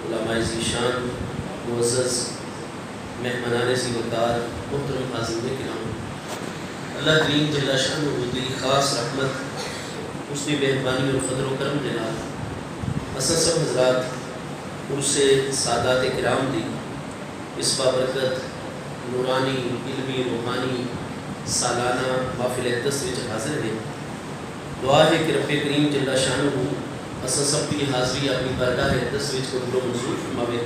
علماء ذیشان، معزز مہمانان سی وقار، محترم حاضرین کرام، اللہ کریم جل شانہ دی خاص رحمت اس کی مہربانی اور فضل و کرم کے نال اساں سب حضرات عرس سادات کرام دی اس بابرکت نورانی علمی روحانی سالانہ محفل اقدس وچ حاضر ہیں۔ دعا ہے کہ رب کریم جل شانہ اساں سب کی حاضری اپنی بارگاہ اقدس وچ قبول و منظور فرماوے۔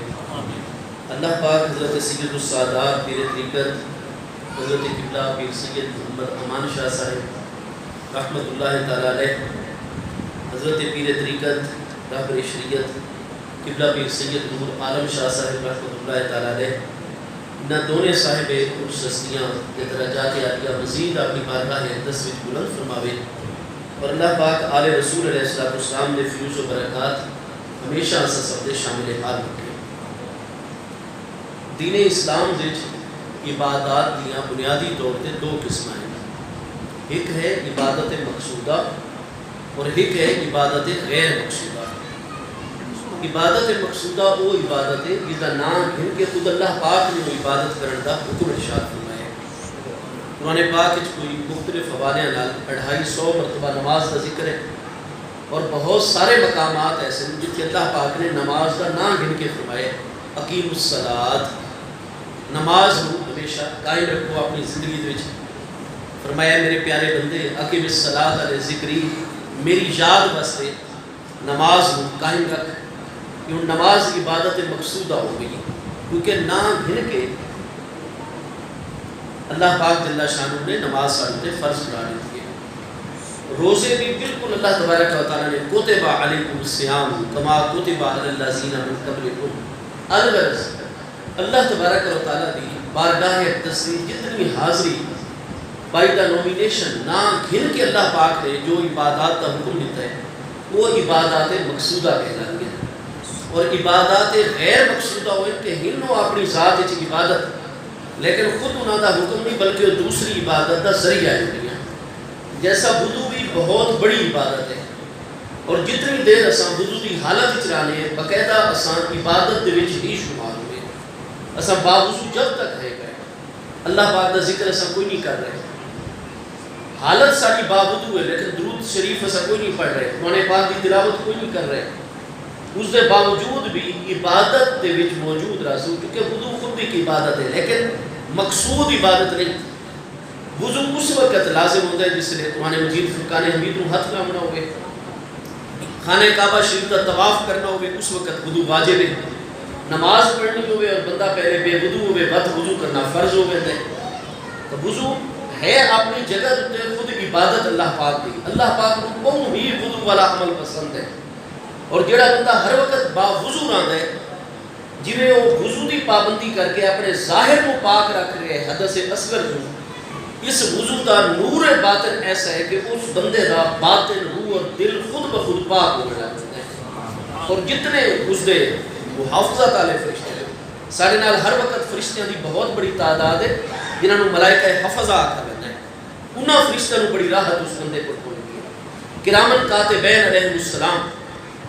اللہ پاک حضرت سید السادات پیر طریقت حضرت قبلہ پیر سید محمد امان شاہ صاحب رحمۃ اللہ تعالی علیہ، حضرت پیر طریقت رہبر شریعت قبلہ پیر سید نور عالم شاہ صاحب رحمۃ اللہ تعالی علیہ، نہ دونوں صاحب عرس ہستیاں درجات عالیہ مزید اپنی بارگاہ اقدس وچ بلند فرماوے، اور اللہ پاک آل رسول علیہ السلام نے فیوز و برکات ہمیشہ اساں سب دے شامل حال رکھے۔ دین اسلام وچ عبادات دیاں بنیادی طور تے دو قسم ہیں، ایک ہے عبادت مقصودہ اور ایک ہے عبادت غیر مقصودہ۔ عبادت مقصودہ وہ عبادت ہے جس کا نام گھن کے خود اللہ پاک نے عبادت کرنے کا حکم ارشاد فرمایا ہے۔ قرآن پاک وچ کوئی مختلف حوالے نال 250 مرتبہ نماز کا ذکر ہے، اور بہت سارے مقامات ایسے ہیں جتنے اللہ پاک نے نماز کا نام گھن کے فرمایا ہے۔ اقیم الصلاۃ، نماز کو ہمیشہ قائم رکھو اپنی زندگی وچ۔ فرمایا میرے پیارے بندے اقیم الصلاۃ علی ذکری، میری یاد واسطے نماز کو قائم رکھ۔ کیوں نماز عبادت مقصودہ ہو گئی، کیونکہ نہ گھن کے اللہ پاک جل شانہ نے نماز سارے فرض قرار دیے۔ روزے بھی بالکل اللہ تبارک و تعالیٰ نے کتب علیکم الصیام کما کتب علی الذین من قبلکم، الغرض اللہ تبارک و تعالیٰ دی بارگاہ تصویر جتنی حاضری بائی دا نومینیشن نہ گھن کے اللہ پاک نے جو عبادات کا حکم دیتا ہے وہ عبادات مقصودہ کہلاتی ہیں، اور عبادات غیر مقصودہ ہوئے کہ ہنو اپنی ذات وچ عبادت لیکن خود انہوں کا حکم نہیں بلکہ دوسری عبادت کا ذریعہ ہے۔ جیسا وضو بھی بہت بڑی عبادت ہے، اور جتنی دیر اساں وضو کی حالت وچ رہنے ہیں باقاعدہ اساں عبادت دے وچ ہی شمار ہوئے۔ اساں باوضو جب تک ہے گئے اللہ پاک کا ذکر اساں کوئی نہیں کر رہے، حالت ساری باوضو ہے لیکن درود شریف اساں کوئی نہیں پڑھ رہے، قرآن پاک کی تلاوت کوئی نہیں کر رہے، اس دے باوجود بھی عبادت دے وچ موجود رہسو، کیونکہ وضو خود ایک عبادت ہے لیکن مقصود عبادت نہیں۔ وضو اس وقت لازم ہوتا ہے جس نے قرآن مجید فرقان حمید نو ہاتھ لامنا ہوئے، خانہ کعبہ شریف کا طواف کرنا ہوئے، اس وقت وضو واجب ہے۔ نماز پڑھنی ہوئے اور بندہ پہلے بے وضو ہوئے بد وضو کرنا فرض ہو گئے تھے۔ تو وضو ہے اپنی جگہ تے خود عبادت اللہ پاک دی، اللہ پاک کو بہت ہی وضو والا عمل پسند ہے، اور جڑا بندہ ہر وقت با وضو رہندا ہے جویں وہ وضو دی پابندی کر کے اپنے ظاہر کو پاک رکھ رہے ہیں حدث اصغر کو، اس وضو کا نور باطن ایسا ہے کہ اس بندے دا باطن روح اور دل خود بخود پاک ہو جاتا ہے۔ اور جتنے اس دے محافظت والے فرشتے ہیں سارے نال ہر وقت فرشتیاں دی بہت بڑی تعداد ہے جنہاں نو ملائکہ حفظہ آکھا جاتا ہے، انہاں فرشتیاں نو بڑی راحت اس بندے کو پہنچتی ہے۔ کرامن کاتبین علیہ السلام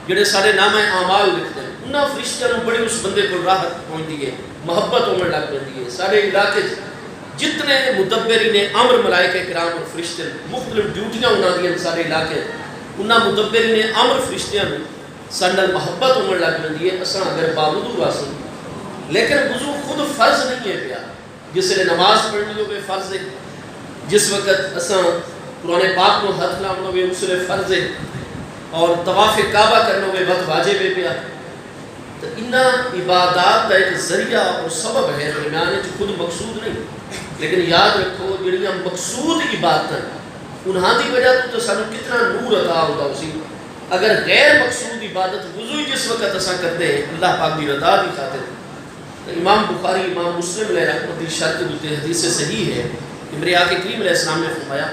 جڑے سارے نامہ اعمال لکھتے ہیں انہاں فرشتیاں نو بڑی اس بندے کو راحت پہنچتی ہے، محبت ہونے لگ پڑتی ہے۔ سارے علاقے جتنے مدبرین امر ملائکہ کرام اور فرشتے مختلف ڈیوٹیاں انہاں دیاں سارے علاقے انہاں مدبرین امر فرشتیاں نو سارے محبت ہونے لگ پڑتی ہے۔ اساں اگر باوضو واسوں لیکن وضو خود فرض نہیں ہے پیا، جس نے نماز پڑھنی ہوئے فرض ہے، جس وقت اساں قرآن پاک کو ہاتھ لاؤنا ہوئے اس لیے فرض ہے، اور طواف کعبہ کرنا ہوئے وقت واجب ہے پیا۔ تو انہاں عبادات کا ایک ذریعہ اور سبب ہے درمیان خود مقصود نہیں، لیکن یاد رکھو جڑیاں مقصود عبادت انہاں دی وجہ تو سانو کتنا نور عطا ہوتا اسی۔ اگر غیر مقصود عبادت وضو جس وقت اساں کرتے ہیں اللہ پاک دی رضا دی خاطر، تو امام بخاری امام مسلم علیہ رحمۃ دی شرط دوتے حدیث سے صحیح ہے کہ میرے آقا کریم علیہ السلام نے فرمایا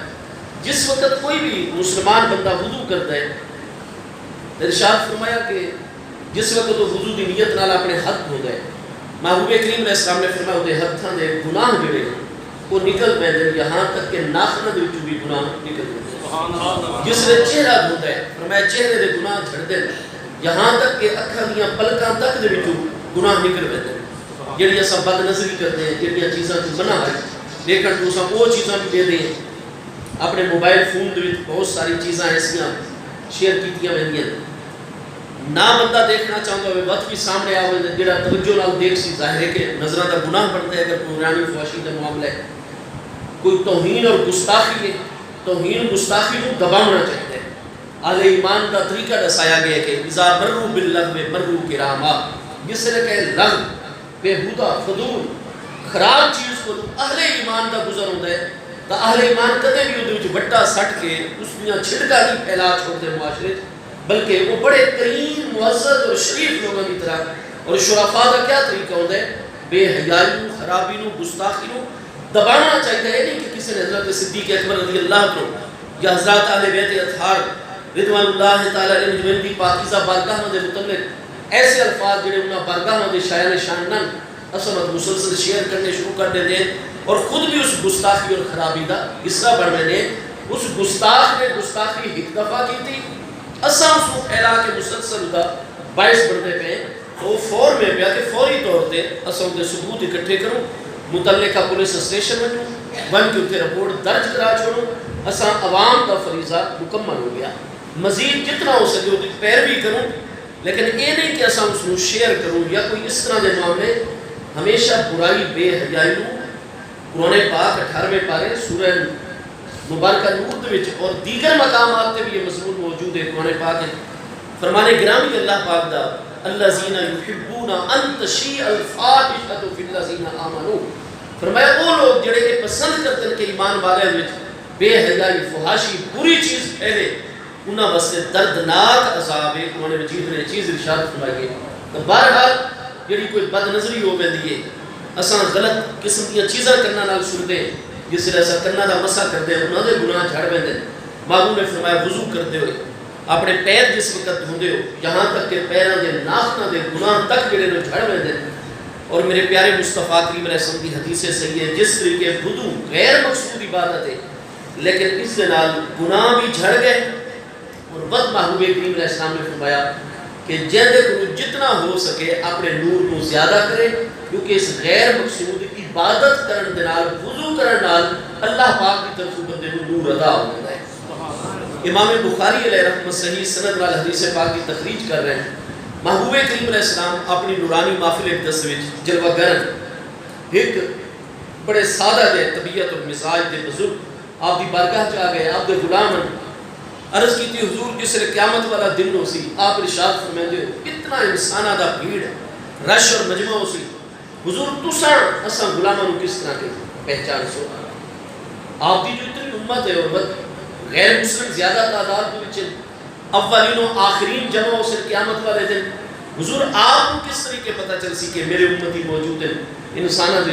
جس وقت کوئی بھی مسلمان بندہ وضو کرتا ہے، ارشاد فرمایا کہ جس وقت وہ وضو دی نیت نال اپنے ہاتھ دھو گئے، محبوب کریم علیہ السلام نے فرمایا وہ ہاتھاں دے گناہ جڑے ہیں وہ نکل پیندے یہاں تک کہ ناخن دے وچوں بھی گناہ نکل پیندے۔ جس نے چہرہ دھوتا ہے فرمایا چہرے دے گناہ جھڑ دے، یہاں تک کہ اکھاں دیاں پلکاں تک دے وچوں گناہ نکل پیندے نے. جڑی اساں بد نظری کرتے ہیں, جڑیاں چیزاں تو منع ہے لیکن تو اساں وہ چیزاں بھی دے دیں. اپنے موبائل فون دے وچ بہت ساری چیزاں ایسیاں شیئر کیتیاں ویندیاں نہ بندہ دیکھنا چاہتا ہوئے وقت بھی سامنے آوے جڑا توجہ نال دیکھ سی. ظاہر ہے کہ نظراں دا گناہ بنتا ہے اگر قرآنی فحاشی دا معاملہ ہے. کوئی توہین اور گستاخی ہے, توہین گستاخی کو دبانا چاہیے. اہل ایمان کا طریقہ دسایا گیا کہ اذا مروا باللغو مروا کراما, جس نے کہ لغو بےہودہ فضول خراب چیز کو اہل ایمان کا گزر ہوتا ہے تو اہل ایمان کدے بھی وہ بٹا سٹ کے اس دنیا چھڑکا نہیں پھیلا چھوڑتے معاشرے, بلکہ وہ بڑے کریم معزز اور شریف لوگوں کی طرح. اور شرفاء کا کیا طریقہ ہوتا ہے؟ بے حیائی خرابی نو گستاخی نو دبانا چاہیے. ہے نہیں کہ کسی نے حضرت صدیق اکبر رضی اللہ عنہ یا حضرات اہل بیت اطہار رضوان اللہ تعالی علیہ دی پاکیزہ بارگاہ دے متعلق ایسے الفاظ جڑے انہاں بارگاہ دے شایان شان نن اصل مسلسل شیئر کرنے شروع کر دیتے ہیں اور خود بھی اس گستاخی اور خرابی دا حصہ بن رہے ہیں. اس گستاخ نے گستاخی ایک دفعہ کی تھی, اساں اس کو پھیلا کے مسلسل دا باعث بڑھتے پہ تو فور میں پیا کہ فوری طور تے اساں دے ثبوت اکٹھے کروں, متعلقہ پولیس اسٹیشن میں ون کے اتنے رپورٹ درج کرا چھوڑوں. اساں عوام کا فریضہ مکمل ہو گیا. مزید جتنا ہو سکے وہ پیروی کروں, لیکن یہ نہیں کہ اساں اس کو شیئر کروں یا کوئی اس طرح دے معاملے. ہمیشہ برائی بے حیائی نو قرآن پاک 18ویں پارے سورہ مبارکہ نور دے وچ اور دیگر مقامات تے بھی یہ مضمون موجود ہے. قرآن پاک ہے فرمانے گرامی اللہ پاک دا الذین یحبون ان تشیع الفاحشۃ فی الذین آمنوا, فرمایا وہ لوگ جڑے یہ پسند کرتے ہیں کہ ایمان والے وچ بے حیائی فحاشی بری چیز پھیلے, انہاں واسطے دردناک عذاب ہے. انہوں نے مجید نے چیز ارشاد فرمائی ہے. تو بہرحال جڑی کوئی بد نظری ہو ویندی ہے, اساں غلط قسم کی چیزاں کرنا نال سنتے ہیں, جس طرح ایسا کرنا دا مسا کرتے ہیں, انہاں دے گناہ جھڑ ویندے. معلوم نے فرمایا وضو کرتے ہوئے اپنے پیر جس وقت دھوندے ہو یہاں تک کہ پیراں دے ناخناں دے گناہ تک جڑے نو جھڑ ویندے. اور میرے پیارے مصطفیٰ کریم علیہ السلام کی حدیث صحیح ہے, جس طریقے وضو غیر مقصود عبادت ہے لیکن اس دے نال گناہ بھی جھڑ گئے. اور بد محبوب کریم علیہ السلام نے فرمایا کہ جہدے کو جتنا ہو سکے اپنے نور کو زیادہ کرے, کیونکہ اس غیر مقصود عبادت کرن دے نال وضو کرن نال اللہ پاک کی طرف بندے کو نور عطا ہوتا ہے. امام بخاری علیہ رحمۃ صحیح سند والا حدیث پاک کی تخریج کر رہے ہیں. محبوب کریم علیہ السلام اپنی نورانی محفل اقدس وچ جلوہ گرن ایک بڑے سادہ دے طبیعت اور مزاج دے بزرگ آپ دی بارگاہ چ آ گئے. آپ دے غلام عرض کی تھی حضور جس نے قیامت والا دن ہو سی, آپ ارشاد فرماندے ہو اتنا انسانہ دا بھیڑ رش اور مجمع ہو سی, حضور تساں اساں غلاماں نوں کس طرح کے پہچان سو. آپ دی جو اتنی امت ہے اور غیر مسلم زیادہ تعداد دے وچ اولین و آخرین جمع ہو سے قیامت والے دن, حضور آپ کو کس طریقے پتہ چل سی کہ میرے امتی موجود ہیں انسانہ دے.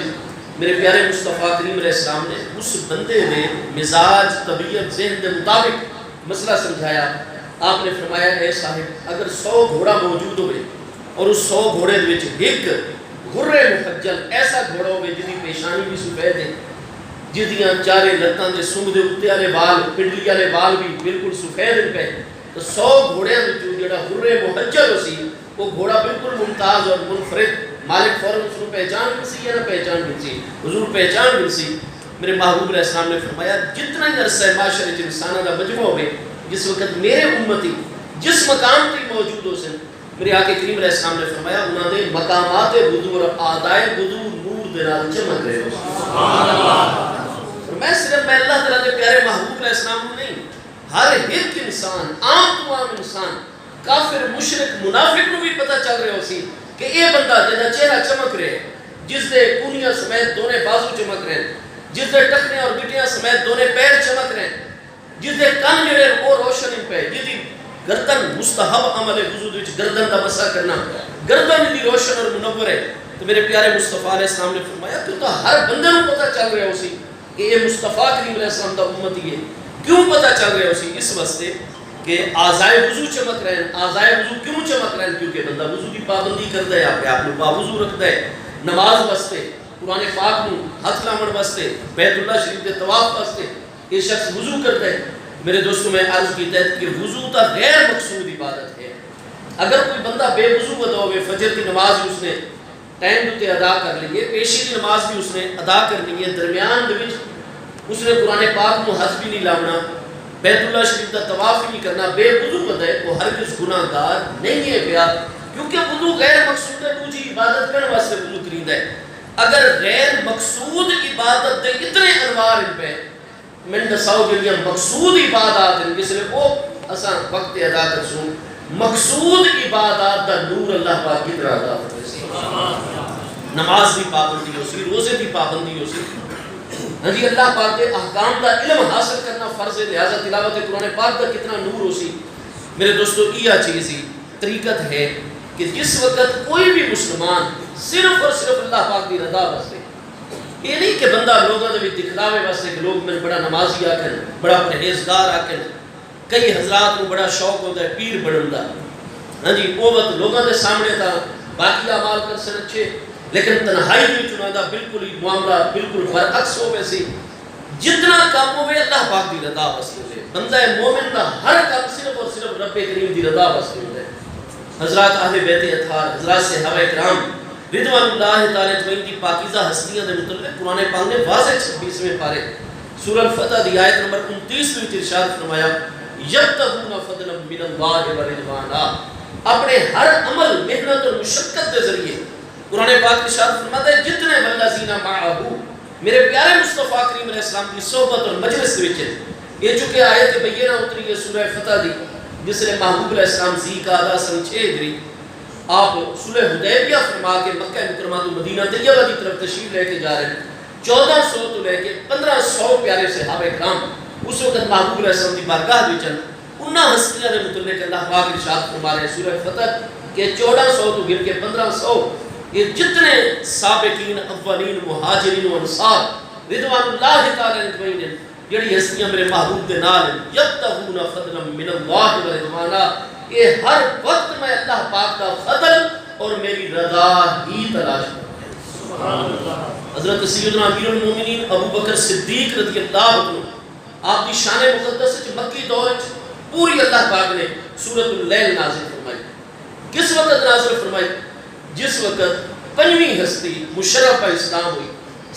میرے پیارے مصطفیٰ کریم علیہ السلام نے اس بندے میں مزاج طبیعت ذہن دے مطابق مسئلہ سمجھایا. آپ نے فرمایا اے صاحب اگر 100 گھوڑا موجود ہوئے اور اس 100 گھوڑے دے وچ ایک غرے محجل ایسا گھوڑا ہوئے جدی پیشانی بھی سفید ہے, جدیاں چارے لتاں دے سنگ دے اتے والے وال پنڈلی والے وال بھی بالکل سفید پہ, تو 100 گھوڑیاں وچوں جڑا غرے محجل سی وہ گھوڑا بالکل ممتاز اور منفرد, مالک فوراً اس کو پہچان بھی سی یا نہ پہچان بھی سی, حضور پہچان بھی سی. میرے محبوب علیہ السلام نے فرمایا جتنا ہی عرصہ معاشرے چ انسانہ دا مجمع ہوئے جس وقت میرے امتی جس مقام تے موجود ہو سن, میرے آقا کریم علیہ السلام نے فرمایا انہاں دے مقامات وضو اور آدائے وضو نور دے نال چمک رہے ہو. سبحان اللہ. میں صرف میں اللہ تعالیٰ دے پیارے محبوب علیہ السلام نہیں, ہر ایک انسان عام تو عام انسان کافر مشرک منافق نو بھی پتہ چل رہے ہو سی کہ یہ بندہ جدا چہرہ چمک رہے, جس دے کونیاں سمیت دونے بازو چمک رہے, جس دے ٹکنے اور گٹیاں سمیت دونے پیر چمک رہے, جس دے کان جڑے وہ روشن پہ, جدی گردن مستحب عمل وضو وچ گردن دا مسا کرنا, گردن دی روشن اور منور ہے. تو میرے پیارے مصطفیٰ علیہ السلام نے فرمایا کہ تو ہر بندے کو پتہ چل رہا ہو سی کہ یہ مصطفیٰ کریم علیہ السلام دا امتی ہے. کیوں پتہ چل رہا ہو سی؟ اس واسطے کہ اعضائے وضو چمک رہے ہیں. اعضائے وضو کیوں چمک رہے ہیں؟ کیونکہ بندہ وضو کی پابندی کرتا ہے, آپ کو باوضو رکھتا ہے, نماز واسطے قرآن پاک نو ہاتھ لاون واسطے بیت اللہ شریف دے طواف واسطے یہ شخص وضو کرتا ہے. میرے دوستوں میں عرض کی ہے کہ وضو تا غیر مقصود عبادت ہے. اگر کوئی بندہ بے وضو ودا ہوئے فجر کی نماز بھی اس نے ٹائم تے ادا کر لی ہے، پیشی کی نماز بھی اس نے ادا کرنی ہے، درمیان دے وچ اس نے قرآن پاک کو ہاتھ بھی نہیں لاؤنا، بیت اللہ شریف کا طواف ہی نہیں کرنا، بے وضو بندہ ہے وہ ہرگز گناہ گار نہیں ہے پیا، کیونکہ وضو غیر مقصود ہے، دوجی عبادت کرنے واسطے وضو کریندہ ہے۔ اگر غیر مقصود عبادت دے اتنے انوار ان پہ من دساؤ جڑیاں مقصود عبادات ہیں، جس لئے وہ اساں وقت ادا کر سوں، مقصود عبادات دا نور اللہ پاک کی طرح ادا کرتے سی، نماز دی پابندی ہو سی، روزے دی پابندی ہو سی، ہاں جی اللہ پاک کے احکام دا علم حاصل کرنا فرض ہے، لہذا تلاوت قرآن پاک کا کتنا نور ہو سی۔ میرے دوستو یہ چیز ہی طریقت ہے کہ جس وقت کوئی بھی مسلمان صرف اور صرف اللہ پاک دی رضا واسطے، یہ نہیں کہ بندہ لوگوں نے بھی دکھلاوے واسطے کہ لوگ میں بڑا نمازی آکن، بڑا پرہیزگار آکن، کئی حضرات کو بڑا شوق ہوتا ہے پیر بڑھن دا، ہاں جی وہ وقت لوگوں کے سامنے تھا باقی اعمال کر سن اچھے، لیکن تنہائی میں چنادہ بالکل ہی معاملہ بالکل برعکس ہو ویسے جتنا کام ہوئے اللہ پاک دی رضا واسطے ہوئے، بندہ مومن دا ہر کام صرف اور صرف رب کریم دی رضا واسطے ہوئے۔ حضرات اہل بیت اطہار، حضرات صحابہ کرام رضوان اللہ تعالی اجمعین کی پاکیزہ ہستیاں دے متعلق قرآن پاک نے واضح 26ویں پارے سورہ الفتح دی آیت نمبر 29 میں ارشاد فرمایا یبتغون فضلا من اللہ ورضوانا، اپنے ہر عمل محنت اور مشقت کے ذریعے قرآن پاک ارشاد فرماتا ہے جتنے والذین معہو، میرے پیارے مصطفیٰ کریم علیہ السلام کی صحبت اور مجلس وچ یہ چونکہ آیت بینہ اتری ہے سورہ فتح دی، جس نے محبوب علیہ السلام زی کا آدھا سن 6 ہجری آپ صلح حدیبیہ فرما کے مکہ مکرمہ تو مدینہ طیبہ کی طرف تشریف لے کے جا رہے ہیں، 1400 تو لے کے 1500 پیارے صحابہ کرام اس وقت محبوب علیہ السلام کی بارگاہ بھی چل انہاں ہستیاں نے متعلق اللہ پاک ارشاد فرما رہے ہیں سورہ فتح کہ 1400 تو گر کے 1500 یہ جتنے سابقین اولین مہاجرین و انصار رضوان اللہ تعالی اجمعین جڑی ہستیاں میرے محبوب دے نال یبتغون فضلا من اللہ ورضوانا، یہ ہر وقت میں اللہ پاک کا فضل اور میری رضا ہی تلاش کرتے ہیں۔ سبحان اللہ۔ حضرت سیدنا امیر المومنین ابو بکر صدیق رضی اللہ عنہ آپ کی شان مقدس مکی دور پوری اللہ پاک نے سورۃ اللیل نازل فرمائی، کس وقت نازل فرمائی؟ جس وقت 5ویں ہستی مشرف اسلام ہوئی،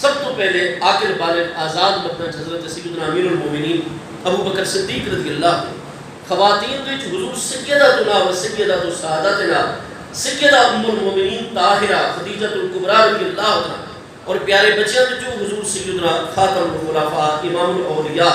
سب تو پہلے عاقل بالغ آزاد مدنج حضرت سیدنا امیر المومنین ابو بکر صدیق رضی اللہ عنہ، خواتین وچ حضور سیدتنا و سیدۃ سعادتنا سیدہ ام المومنین طاہرہ خدیجہ الکبریٰ رضی اللہ عنہ، اور پیارے بچیاں جو حضور سیدنا خاتم الخلفاء امام الاولیاء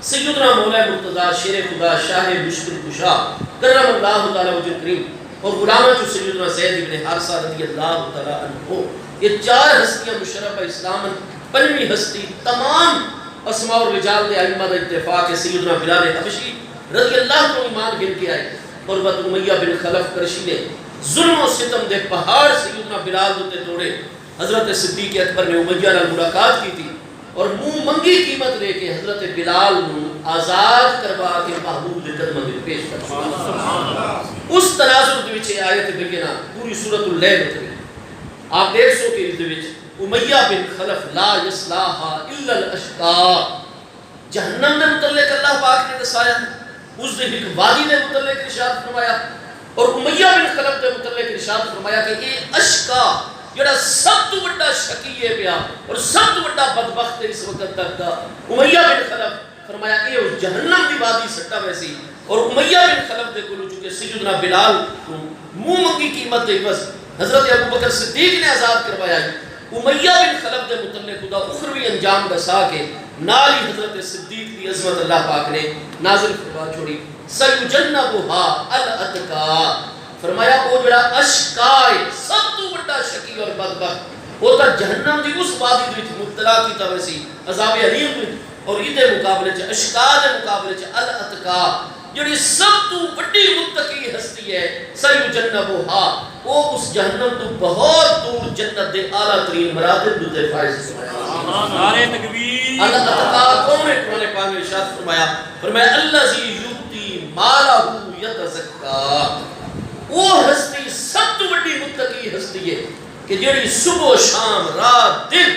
سیدنا مولا مرتضیٰ شیر خدا شاہ مشکل کشا کرم اللہ تعالی وجہ کریم، اور غلامہ جو سیدنا زید بن حارثہ رضی اللہ تعالی عنہ، یہ 4 ہستیاں مشرف اسلام، 5ویں ہستی تمام اسماء اور رجال دے ائمہ دا اتفاق ہے سیدنا بلال حبشی رضی اللہ عنہ ایمان گن کے آئے، اور بد امیہ بن خلف کرشی نے ظلم و ستم دے پہاڑ سیدنا بلال دوتے توڑے، حضرت صدیق اکبر نے امیہ نال ملاقات کی تھی اور منہ منگی قیمت لے کے حضرت بلال نو آزاد کروا کے محبوب دے قدموں میں پیش کرا۔ اس تناظر دے وچ آیت بینہ پوری سورۃ اللیل اتری، آپ دیکھ سو کہ اس دے وچ امیہ بن خلف لا یصلاھا الا الاشقاء، جہنم دے متعلق اللہ پاک نے دسایا، اس دے ایک وادی دے متعلق ارشاد فرمایا، اور امیہ بن خلف دے متعلق ارشاد فرمایا کہ یہ اشقا جڑا سب تو بڑا شقی ہے پیا اور سب تو بڑا بدبخت ہے اس وقت تک دا امیہ بن خلف، فرمایا اے اس جہنم دی وادی سٹا ویسی، اور امیہ بن خلف دے کولو چونکہ سیدنا بلال منہ منگی قیمت دے بس حضرت ابو بکر صدیق نے آزاد کروایا ہے، امیہ بن خلف دے متعلق خدا اخروی انجام دسا کے نالی حضرت صدیق کی عظمت اللہ پاک نے نازل فرما چھوڑی، سیجنبھا الاتقا، فرمایا وہ جڑا اشقاء سب تو بڑا شقی اور بدبخت وہ تا جہنم دی اس وادی وچ مبتلا کیتا ویسی عذاب علیم وچ، اور ایدے مقابلے چ اشقاء دے مقابلے چ الاتقا جڑی سب تو بڑی متقی ہستی ہے سیجنبھا، وہ اس جہنم تو بہت دور جنت دے اعلیٰ ترین مراتب دے فائز فرمایا۔ نعرہ تکبیر۔ الاتقا کون ہے؟ قرآن پاک میں ارشاد فرمایا الذی یؤتی مالہ یتزکا، وہ ہستی سب تو بڑی متقی ہستی ہے کہ جڑی صبح و شام رات دن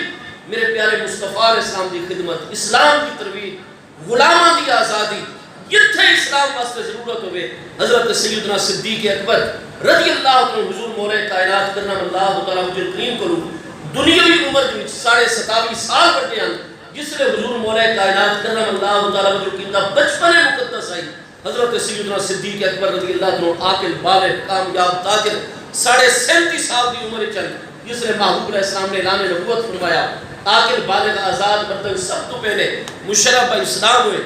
میرے پیارے مصطفیٰ علیہ السلام دی خدمت، اسلام کی ترویج، غلامہ دی آزادی، جتھے اسلام واسطے ضرورت ہوئے حضرت سیدنا صدیق اکبر رضی اللہ عنہ حضور مولا کائنات کرنا اللہ تعالی مجھے کریم کرو دنیاوی عمر وچ 27.5 سال کٹے ہیں جس نے حضور مولا کائنات کرنا اللہ تعالی مجھے کیندا بچپن مقدس آئی حضرت سیدنا صدیق اکبر رضی اللہ عنہ عاقل بالغ کامیاب تاجر 37.5 سال کی عمر چل جس نے محبوب علیہ السلام نے اعلان نبوت فرمایا عاقل بالغ آزاد مردن سب تو پہلے مشرف اسلام ہوئے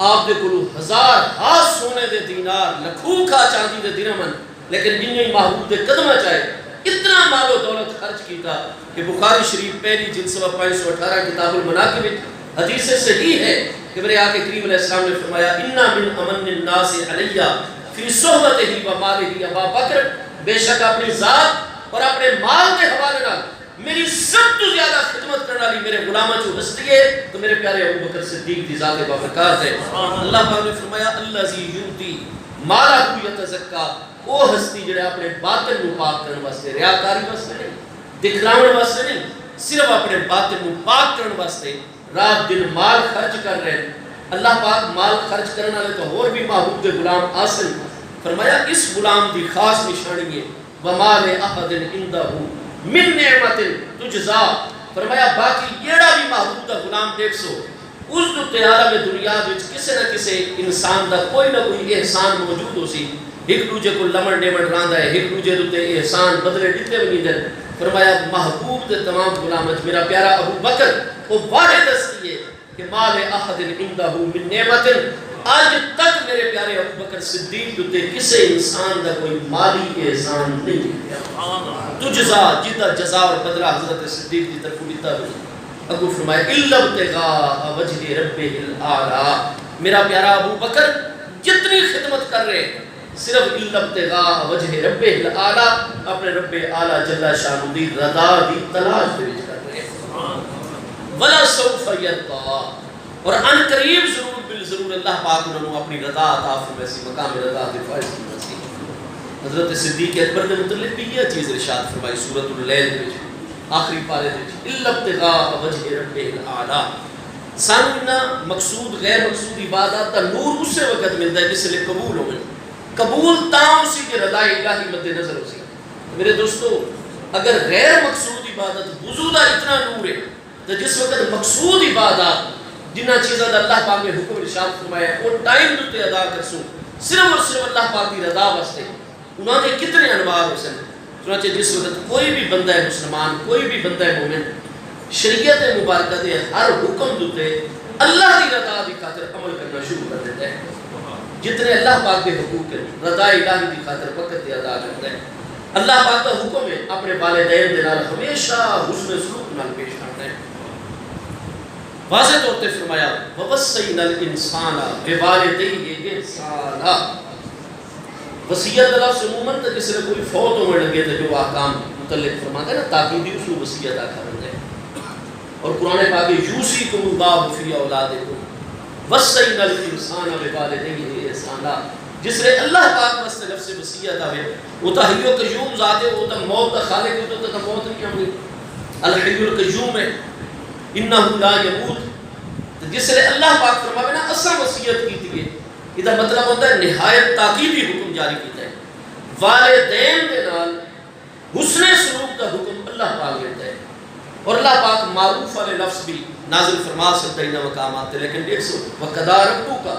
آپ دے کلو 1000 ہاتھ سونے دے دینار لکھوں کا چاندی دے درہمن لیکن جن ہی محبوب دے قدمہ چاہے اتنا مال و دولت خرچ کیتا کہ بخاری شریف پہلی جلد سبا 518 کتاب المناقب حدیث سے صحیح ہے کہ میرے آقا کریم علیہ السلام نے فرمایا انا من امن الناس علیہ فی صحبتہ و مالہ ابا بکر بے شک اپنی ذات اور اپنے مال کے حوالے نال میری سب تو زیادہ خدمت کرنے والی میرے غلامہ جو ہستی ہے تو میرے پیارے ابو بکر صدیق دی ذات بابرکات ہے اللہ پاک نے فرمایا الذی یؤتی مالہ یتزکا وہ ہستی جڑے اپنے باطن نو پاک کرنے واسطے ریاکاری واسطے نہیں دکھلاون واسطے نہیں صرف اپنے باطن نو پاک کرنے واسطے رات دن مال خرچ کر رہے ہیں اللہ پاک مال خرچ کرنے والے تو اور بھی محبوب دے غلام حاصل فرمایا اس غلام دی خاص نشانی ہے ومال احد عندہ من نعمت تجزا فرمایا باقی جیڑا بھی محبوب دا غلام دیکھ سو اس دو تیارہ میں دنیا وچ کسے نہ کسے انسان دا کوئی نہ کوئی احسان موجود ہو سی ایک دوجے کو لمن ڈیمن راندا ہے ایک دوجے دے احسان بدلے دیتے بھی نہیں دے فرمایا محبوب دے تمام غلامت میرا پیارا ابو بکر وہ واحد ہستی ہے کہ مال احد عندہ من نعمت آج تک میرے پیارے ابو بکر صدیق دے کسے انسان دا کوئی مالی احسان نہیں دیا تجزا جدا جزا اور بدلہ حضرت صدیق کی طرف لیتا بھی ابو فرمایا الا ابتغاء وجہ ربہ الاعلی میرا پیارا ابو بکر جتنی خدمت کر رہے صرف الا ابتغاء وجہ ربہ الاعلی اپنے رب اعلی جل شانہ دی رضا دی تلاش دے وچ کر رہے ولا سوف یرضا اور ان قریب ضرور بالضرور اللہ پاک انہوں اپنی رضا عطا فرمائے سی مقام رضا دے فائز کی نصیب حضرت صدیق اکبر دے متعلق بھی یہ چیز ارشاد فرمائی سورۃ اللیل وچ آخری پارے وچ الا ابتغاء وجہ ربہ الاعلی سانو مقصود غیر مقصود عبادت دا نور اس وقت ملتا ہے جس لئے قبول ہو گئے قبول تاں اسی کے رضا الہی مد نظر ہو سی میرے دوستو اگر غیر مقصود عبادت وضو دا اتنا نور ہے تو جس وقت مقصود عبادت جنہ چیزاں دا اللہ پاک نے حکم ارشاد فرمایا وہ ٹائم دوتے ادا کر سو صرف اور صرف اللہ پاک کی رضا واسطے انہوں نے کتنے انوار ہو سن چنانچہ جس وقت کوئی بھی بندہ ہے مسلمان کوئی بھی بندہ ہے مومن شریعت مبارکہ دے ہر حکم دوتے اللہ کی رضا دی خاطر عمل کرنا شروع کر دیتا ہے جتنے اللہ پاک کے حقوق ہیں رضا الہی دی خاطر وقت دے ادا کرتا ہے اللہ پاک کا حکم ہے اپنے والدین دے نال ہمیشہ حسن سلوک نال پیش کرنا ہے واضح طور پہ فرمایا وَوَصَّيْنَا الْإِنسَانَ بِوَالِدَيْهِ إِحْسَانًا وصیت لفظ عموماً تو کسی نے کوئی فوت ہونے لگے تو جو احکام متعلق فرماتا ہے نا تاکیدی اس کو وصیت آکھا رہتا ہے اور قرآن پاک یوصیکم اللہ فی اولادکم وَوَصَّيْنَا الْإِنسَانَ بِوَالِدَيْهِ إِحْسَانًا جس نے اللہ پاک واسطے لفظ وصیت آوے وہ تو حی و قیوم ذات ہے وہ تو موت کا خالق ہے تو موت نہیں ہوگی الحی القیوم ہے انہو لا یموت جس نے اللہ پاک فرماوے نا اصلا وصیت کی تھی یہ مطلب ہوتا ہے نہایت تاکیدی حکم جاری کیتا ہے والدین دے نال حسن سلوک کا حکم اللہ پاک دیتا ہے اور اللہ پاک معروف والے لفظ بھی نازل فرما سکتا ہے ان مقامات لیکن دیکھ سو وَقَضَىٰ رَبُّكَ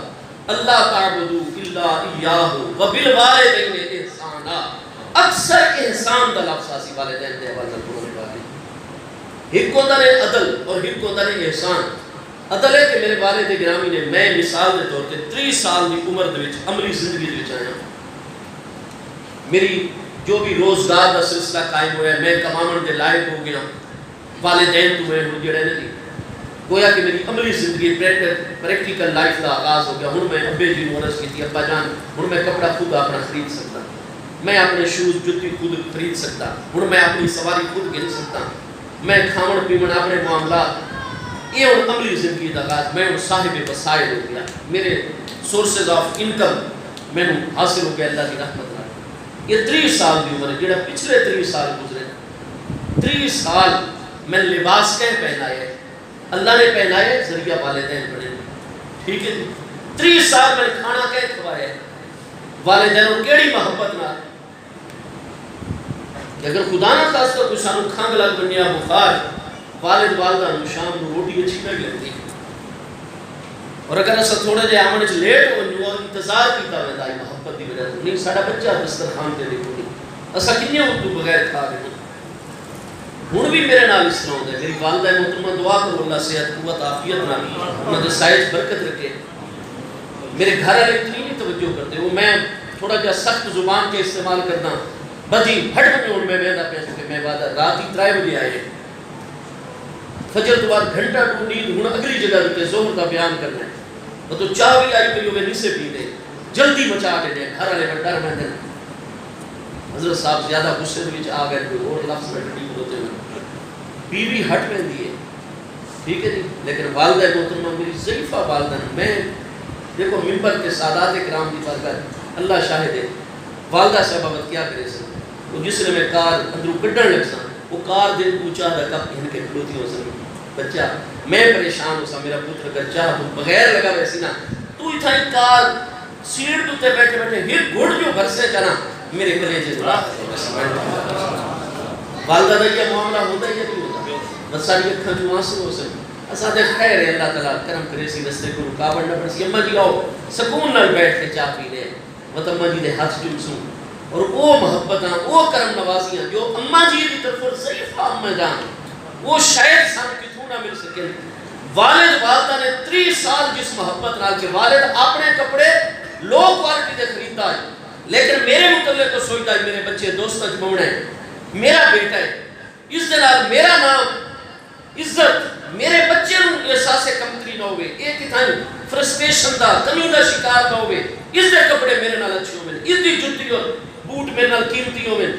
أَلَّا تَعْبُدُوا إِلَّا إِيَّاهُ وَبِالْوَالِدَيْنِ إِحْسَانًا اکثر احسان دا لفظ آسی والدین دے حوالے قرآن پاک ایک ہوتا ہے عدل اور ایک ہوتا ہے احسان عدل ہے کہ میرے والد گرامی نے میں مثال دے طور پہ 30 سال کی عمر دے وچ عملی زندگی دے وچ آیا میری جو بھی روزگار دا سلسلہ قائم ہوا ہے میں کمامن دے لائق ہو گیا والدین تو میں ہوں جڑے نہیں گویا کہ میری عملی زندگی پریکٹیکل لائف دا آغاز ہو گیا ہوں میں ابے جی نورس کی تھی ابا جان ہوں میں کپڑا خود اپنا خرید سکتا میں اپنے شوز جتی خود خرید سکتا ہوں میں اپنی سواری خود گن سکتا میں کھاون پیون اپنے معاملات یہ ہوں عملی زندگی دا آغاز میں ہوں صاحب وسائل ہو گیا میرے سورسز آف انکم میں حاصل ہو گیا اللہ کی رحمت نال یہ 30 سال کی عمر ہے جڑا پچھلے 30 سال گزرے 30 سال میں لباس کہیں پہنائے ہے اللہ نے پہنائے ذریعہ والدین بڑے ٹھیک ہے 30 سال میں کھانا کہیں کھوائے والدین اور کیڑی محبت نہ کہ اگر خدا نہ خاصتا کوئی سانو کھنگ لگ بنیا بخار والد والدہ نو شام نو روٹی اچھی نہ لگتی اور اگر اسا تھوڑا جہا آمنے چ لیٹ ہو جو انتظار کیتا ویندا ہے محبت دی وجہ سے نہیں ساڈا بچہ دسترخوان تے دیکھو نہیں اسا کنے اردو بغیر کھا گئے ہن بھی میرے نال اس طرح ہوندا ہے میری والدہ محترمہ دعا کرو اللہ صحت قوت عافیت نال انہاں دے سائز برکت رکھے میرے گھر والے اتنی نہیں توجہ کرتے وہ میں تھوڑا جہا سخت زبان کے استعمال کرنا بجی ہٹ بجے ہوں میں ویدہ پیسے کہ میں وعدہ رات ہی 3 بجے آئے فجر تو بعد گھنٹہ ڈھونڈی ہوں اگلی جگہ رکھتے زہر کا بیان کرنا ہے وہ تو چاہ بھی آئی پہ میں نیسے پی دے جلدی مچا دے دے گھر والے پر ڈر میں دے حضرت صاحب زیادہ غصے وچ آ گئے کوئی اور لفظ میں ٹھیک ہوتے ہوئے بیوی ہٹ میں دیے ٹھیک ہے جی لیکن والدہ محترمہ میری ضعیفہ والدہ میں دیکھو ممبر کے سادات کرام کی برکت اللہ شاہد ہے والدہ صاحبہ کیا کرے سن وہ جس نے میں کار اندروں کڈن لگ سن وہ کار دل پوچھا رکھا ان کے کھلوتی ہو سن بچہ میں پریشان ہو سا میرا پتر اگر چاہ تو بغیر لگا ویسی نا تو اتھا ہی کار سیٹ دوتے بیٹھے بیٹھے ہر گھڑ جو گھر سے چنا میرے کلیجے دلا والدہ دا یہ معاملہ ہوتا ہے یا نہیں ہوتا بس ساری اکھاں جو آنسو ہو سن اسا دے خیر ہے اللہ تعالیٰ کرم کرے سی رستے کو رکاوٹ نہ پڑسی اماں جی آؤ سکون نال بیٹھ کے چاہ پی لے وہ اماں جی دے ہاتھ جمسوں اور وہ محبتاں وہ کرم نوازیاں جو اماں جی دی طرف ضعیفہ اماں جان وہ شاید سان کتوں نہ مل سکے والد والدہ نے 30 سال جس محبت نال کے والد اپنے کپڑے لو کوالٹی دے خریدتا ہے لیکن میرے متعلق کو سوچتا ہے میرے بچے دوست اج موڑے میرا بیٹا ہے اس دے نال میرا نام عزت میرے بچے نوں احساس کمتری نہ ہوئے ایک تھا فرسٹریشن دا کمی دا شکار نہ ہوئے اس دے کپڑے میرے نال اچھے ہوئے اس دی جُتی اور بوٹ میرے نال قیمتی ہوئے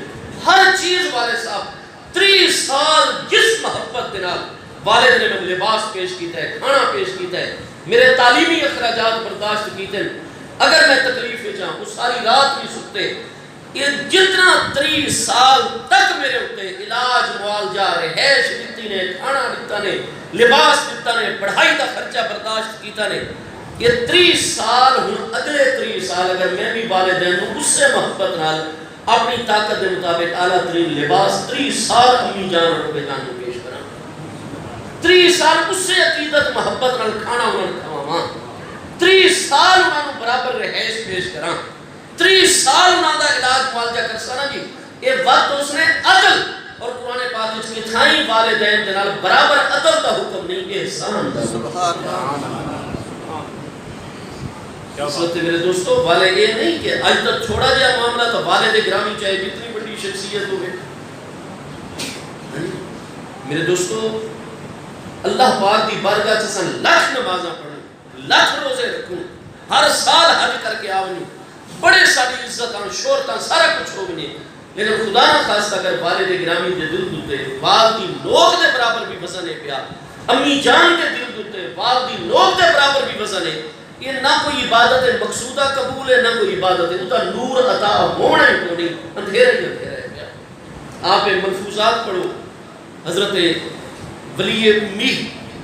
ہر چیز والے صاحب 30 سال جس محبت دے نال والد نے مجھے لباس پیش کیتا ہے کھانا پیش کیتا ہے میرے تعلیمی اخراجات برداشت کیتے ہیں اگر میں تکلیف میں جاؤں اس ساری رات بھی سکتے یہ جتنا 30 سال تک میرے ہوتے علاج معالجہ رہائش دیتی نے کھانا دیتا نے لباس دیتا نے پڑھائی کا خرچہ برداشت کیتا نے یہ 30 سال ہوں اگلے 30 سال اگر میں بھی والدین ہوں اس سے محبت نال اپنی طاقت دے مطابق اعلیٰ ترین لباس 30 سال امی جان اور رب جان کو پیش کرا 30 سال اس سے عقیدت محبت نال کھانا انہوں نے کھواں 30 سال انہوں نے برابر رہائش پیش کرا 30 سال انہوں نے علاج معالجہ کر سنا جی یہ وقت اس نے عدل اور قرآن پاک اس کی تھائی والدین جنال برابر عدل کا حکم نہیں احسان دا سبحان اللہ اس وقت میرے دوستو والے یہ نہیں کہ آج تک چھوڑا جا معاملہ تو والد گرامی چاہے جتنی بڑی شخصیت ہوئے میرے دوستو اللہ پاک دی بارگاہ چسن لاکھ نمازاں پڑھوں لاکھ روزے رکھوں ہر سال حج کر کے آؤں بڑے ساری عزتاں شہرتاں سارا کچھ ہو گئے لیکن خدا نہ خواستہ اگر والد گرامی دے دل دوتے والدی لوگ دے برابر بھی وزن ہے پیا امی جان کے دل دوتے والدی لوگ دے برابر بھی وزن ہے یہ نہ کوئی عبادت مقصودہ قبول ہے نہ کوئی عبادت ہے اتا نور عطا ہونا ہی کو نہیں اندھیرے ہی اندھیرے ہے پیا آپ ملفوظات پڑھو حضرت ولی امی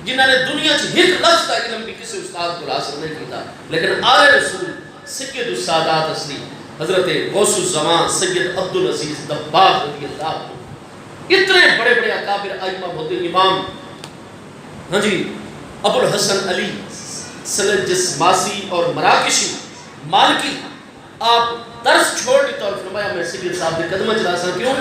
جنہوں نے دنیا سے ایک لفظ کا علم بھی کسی استاد کو حاصل نہیں کیتا لیکن آل رسول سید السادات اصلی حضرت غوث الزمان سید عبدالعزیز دباغ رضی اللہ عنہ اتنے بڑے بڑے اکابر ائمہ ہوتے امام ہاں جی ابو الحسن علی سلجس ماسی اور مراکشی مالکی آپ درس چھوڑ دیتا اور فرمایا میں سید صاحب نے قدمہ چلا سا کیوں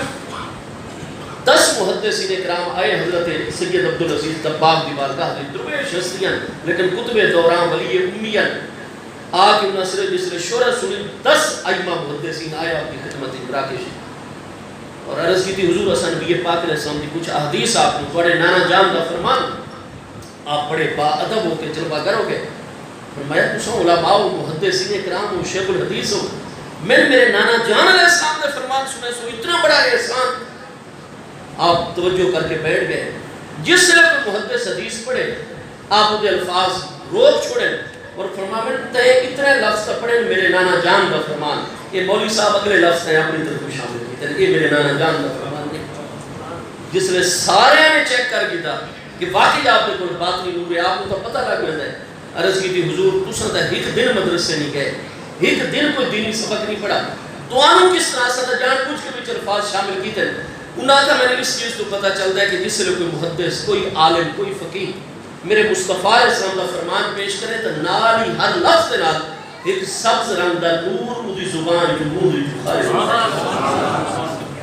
10 محدثین اکرام آئے حضرت سید عبدالعزیز دباغ دی بارگاہ دی درویش ہستیاں لیکن کتب دوران ولی امیان آکے انہاں سرے جسرے شورہ سنی 10 ائمہ محدثین آئے آپ کی خدمت مراکشی اور عرض کی تھی حضور حسن نبی پاک علیہ السلام کی کچھ احادیث آپ نے بڑے نانا جان دا فرمان آپ بڑے با ادب ہو کے جلوہ کرو گے فرمایا تسوں علماء و محدثین اکرام و شیخ الحدیث ہو میں میرے نانا جان علیہ السلام نے فرمان سنے سو اتنا بڑا احسان آپ توجہ کر کے بیٹھ گئے جس سے کوئی محدث حدیث پڑھے آپ وہ الفاظ روک چھوڑیں اور فرمایا تے اتنے لفظ پڑھیں میرے نانا جان دا فرمان یہ مولوی صاحب اگلے لفظ ہیں اپنی طرف شامل کیتے یہ میرے نانا جان دا فرمان نہیں جس نے سارے نے چیک کر کیتا کہ واقعی آپ نے کوئی بات نہیں ہوئی آپ کو تو پتہ لگ گیا ہے عرض کی تھی حضور تساں تے ایک دن مدرسے نہیں گئے ایک دن کوئی دینی سبق نہیں پڑھا تو آنوں کس طرح سے جان پوچھ کے بھی الفاظ شامل کیتے ہیں انہاں کا میں نے اس چیز تو پتہ چلتا ہے کہ جس سے کوئی محدث کوئی عالم کوئی فقیہ میرے مصطفیٰ علیہ السلام کا فرمان پیش کرے تو نال ہی ہر لفظ نال ایک سبز رنگ دا نور اودی زبان جو منہ جو خارج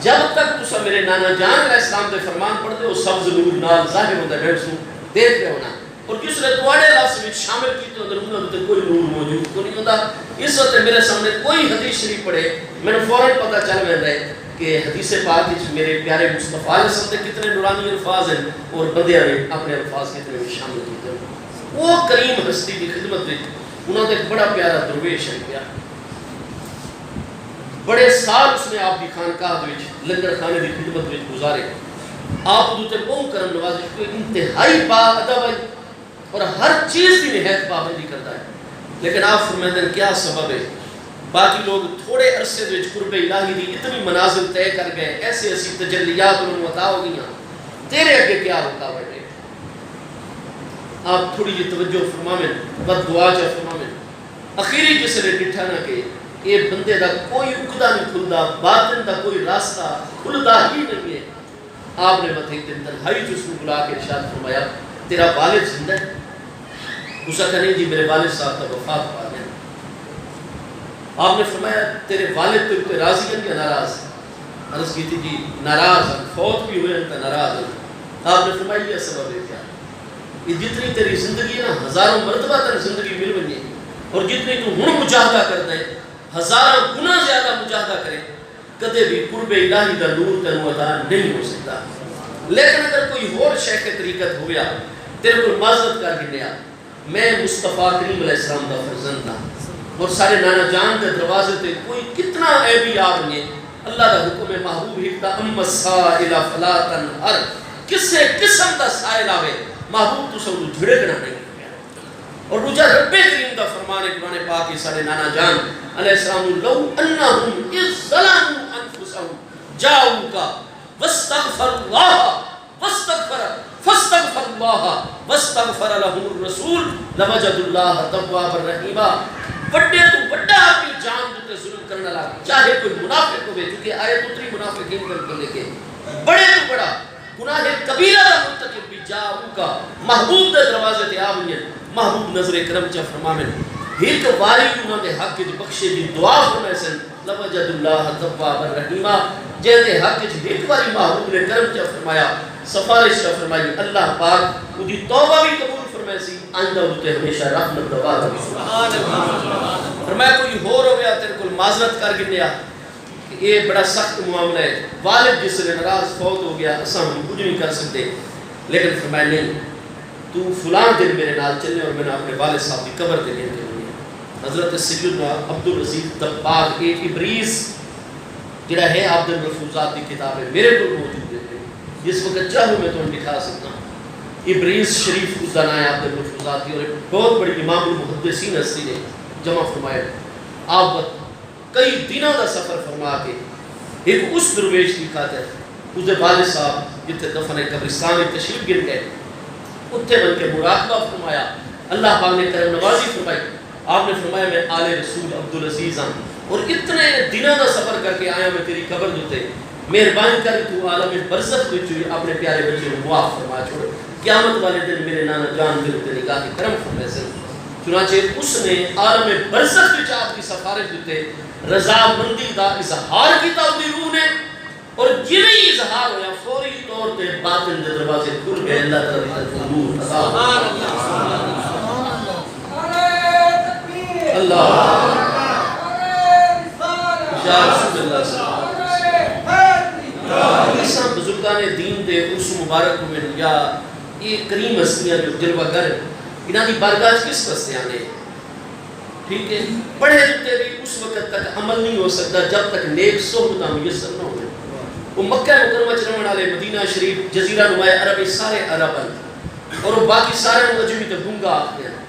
جب تک تسا میرے نانا جان علیہ السلام دے فرمان پڑھتے ہو سبز نور نال ظاہر ہوتا ہے سو دیکھ رہے ہونا اور کس نے تواڈے لفظ میں شامل کیتے اندر انہاں تے کوئی نور موجود کو نہیں ہوندا اس وقت میرے سامنے کوئی حدیث شریف پڑھے میں نے فوراً پتہ چل ویندا ہے کہ حدیث پاک وچ میرے پیارے مصطفیٰ علیہ السلام دے کتنے نورانی الفاظ ہیں اور بندیاں نے اپنے الفاظ کتنے میں شامل کیتے ہیں وہ کریم ہستی دی خدمت وچ انہاں نے ایک بڑا پیارا درویش ہے کیا بڑے سال اس نے آپ کی خانقاہ وچ لنگر خانے دی خدمت وچ گزارے آپ تے بہت کرم نوازی کوئی انتہائی با ادب ہے اور ہر چیز کی نہایت پابندی کرتا ہے لیکن آپ فرماتے ہیں کیا سبب ہے باقی لوگ تھوڑے عرصے وچ قرب الہی دی اتنی منازل طے کر گئے ایسے ایسی تجلیات انہوں عطا ہو گئیاں تیرے اگے کیا ہوتا بیٹے آپ تھوڑی جی توجہ فرماویں بد دعا چا فرماویں اخیری جس نے ڈٹھا نہ کہ یہ بندے دا کوئی عقدہ نہیں کھلدا باطن دا کوئی راستہ کھلدا ہی نہیں ہے آپ نے مت ایک دن تنہائی جس کو بلا کے ارشاد فرمایا تیرا والد زندہ ہے اسا کہنے جی میرے والد صاحب کا وفات پا گیا آپ نے فرمایا تیرے والد تو راضی ہیں یا ناراض عرض کی تھی جی ناراض ہیں فوت بھی ہوئے ہیں تو ناراض ہیں آپ نے فرمایا یہ سبب ہے کیا یہ جتنی تیری زندگی ہے نا ہزاروں مرتبہ تیری زندگی مل بنی ہے اور جتنی تو ہن مجاہدہ کرتا ہے ہزاروں گنا زیادہ مجاہدہ کرے کدے بھی قرب الہی دا نور تینوں عطا نہیں ہو سکتا لیکن اگر کوئی اور شیخ طریقت ہو گیا تیرے کو معذرت کر گنیا میں مصطفیٰ کریم علیہ السلام دا فرزند تھا اور سارے نانا جان کے دروازے تے کوئی کتنا عیبی آپ نے اللہ دا حکم محبوب ہکتا ام السائل فلا تنہر کسے قسم دا سائل آوے محبوب تو سب جھڑکنا نہیں اور رجا رب کریم دا فرمان قرآن پاک کی سارے نانا جان علیہ السلام لو انہم اذ ظلموا انفسهم جاؤکا واستغفر اللہ فاستغفر اللہ واستغفر لهم الرسول لوجد اللہ توابا رحیما بڑے تو بڑا اپنی جان تے ظلم کرنے والا چاہے کوئی منافق ہوے کیونکہ آیت اتری منافقین کر لے کے بڑے تو بڑا گناہ کبیرہ دا مرتکب بھی جاؤکا محبوب دے دروازے تے آویں محبوب نظر کرم چا فرماویں ایک واری انہاں دے حق وچ بخشے دی دعا فرمائے سن لوجد اللہ توابا رحیما جے دے حق وچ ایک واری محبوب نے کرم چا فرمایا سفارش چا فرمائی اللہ پاک اودی توبہ بھی قبول فرمائے سی آئندہ تے ہمیشہ رحمت دعا دی سبحان اللہ فرمایا کوئی ہور ہو گیا تیرے کول معذرت کر گنیا یہ بڑا سخت معاملہ ہے والد جس نے ناراض فوت ہو گیا اساں ہم کچھ نہیں کر سکتے لیکن فرمایا نہیں تو فلاں دن میرے نال چلنے اور میں نے اپنے والد صاحب کی قبر تے لے کے حضرت سیدنا عبدالعزیز دباغ ابریز جڑا ہے عبد الملفوظات کی کتاب ہے میرے کو موجود ہے جس وقت چاہوں میں تو دکھا سکتا ہوں ابریز شریف اس کا نام ہے عبد الملفوظات کی اور ایک بہت بڑی امام المحدثین ہستی نے جمع فرمایا آپ کئی دنوں کا سفر فرما کے ایک اس درویش کی خاطر اس کے والد صاحب جتنے دفن قبرستان میں تشریف گر گئے اتنے بن کے مراقبہ فرمایا اللہ پاک نے کرم نوازی فرمائی آپ نے فرمایا میں آل رسول عبدالعزیز ہوں اور اتنے دنوں کا سفر کر کے آیا میں تیری قبر دوتے مہربانی کر تو عالم برزخ میں چوئی اپنے پیارے بچے کو معاف فرما چھوڑ قیامت والے دن میرے نانا جان دل تے نگاہ کی کرم فرمائے سے چنانچہ اس نے عالم برزخ میں آپ کی سفارش دیتے رضا مندی دا اظہار کی تاوری روح نے اور جنہی اظہار ہویا فوری طور تے باطن دے دروازے کھل گئے اللہ تعالی کا نور سبحان اللہ اللہ یا رسول اللہ صلی اللہ علیہ وسلم اس بزرگان دین دے اس مبارک میں یا یہ کریم ہستیاں جو جلوہ گر انہاں دی بارگاہ کس واسطے آنے ٹھیک ہے پڑھے جتے بھی اس وقت تک عمل نہیں ہو سکتا جب تک نیک صحبتاں میسر نہ ہوئے وہ مکہ مکرمہ چ رہن والے مدینہ شریف جزیرہ نما عرب سارے عرب ہیں اور وہ باقی سارے مجمی تے گونگا آخر ہیں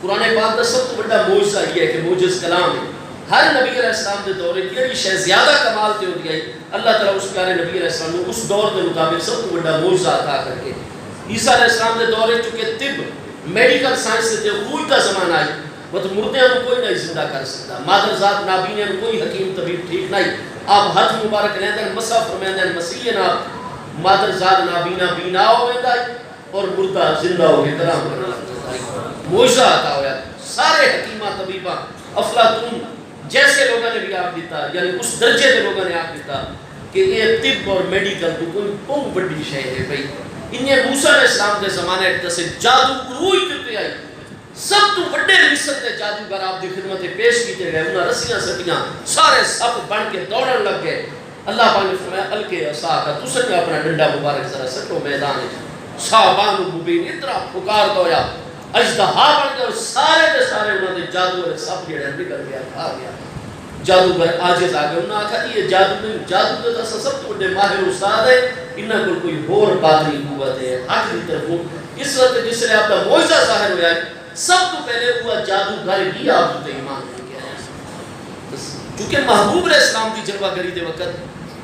قرآن پاک کا سب تو بڑا معجزہ یہ ہے کہ معجز کلام ہے ہر نبی علیہ السلام دے دور یہ شے زیادہ کمال تے ہو گئی اللہ تعالیٰ اس پیارے نبی علیہ السلام نے اس دور کے مطابق سب تو بڑا معجزہ عطا کر کے عیسیٰ علیہ السلام دے دور چونکہ طب میڈیکل سائنس سے عروج کا زمانہ ہے وہ تو مردے کو کوئی نہیں زندہ کر سکتا، مادر ذات نابینے کو کوئی حکیم طبیب ٹھیک نہیں، آپ ہاتھ مبارک لیندے مسا فرمیندے مسیح نام مادر ذات نابینا بینا ہوئے اور مردہ زندہ ہوئے کلام کرنا لگتا ہے، معجزہ عطا ہویا، سارے حکیمہ طبیبہ افلاطون جیسے لوگوں نے بھی آپ دیتا، یعنی اس درجے کے لوگوں نے آپ دیتا کہ یہ طب اور میڈیکل تو کوئی بہت بڑی شے ہے بھائی، انہیں موسیٰ علیہ السلام کے زمانے سے جادو عروج کرتے آئی، سب تو بڑے مصر کے جادوگر آپ دی خدمت پیش کیتے گئے، انہاں رسیاں سٹیاں سارے سب بن کے دوڑن لگ گئے، اللہ پاک نے فرمایا الکے عصا کا تو سن اپنا ڈنڈا مبارک ذرا سٹو میدان ہے، صحابان مبین اتنا پکار دویا اجدہا بن گئے اور سارے دے سارے انہوں نے جادوگر سب جڑے نکل گیا کھا گیا، جادوگر آجز آگئے انہوں نے کہا یہ جادو نہیں، جادوگر تو سب تو بڑے ماہر استاد ہے، انہاں کو کوئی اور باطنی قوت ہے حق دی طرفوں، اس وقت جس نے آپ کا معجزہ ظاہر ہوا ہے سب تو پہلے ہوا جادوگر ہی آپ کو ایمان نہیں کیا ہے، چونکہ محبوب علیہ السلام کی جلوہ گری دے وقت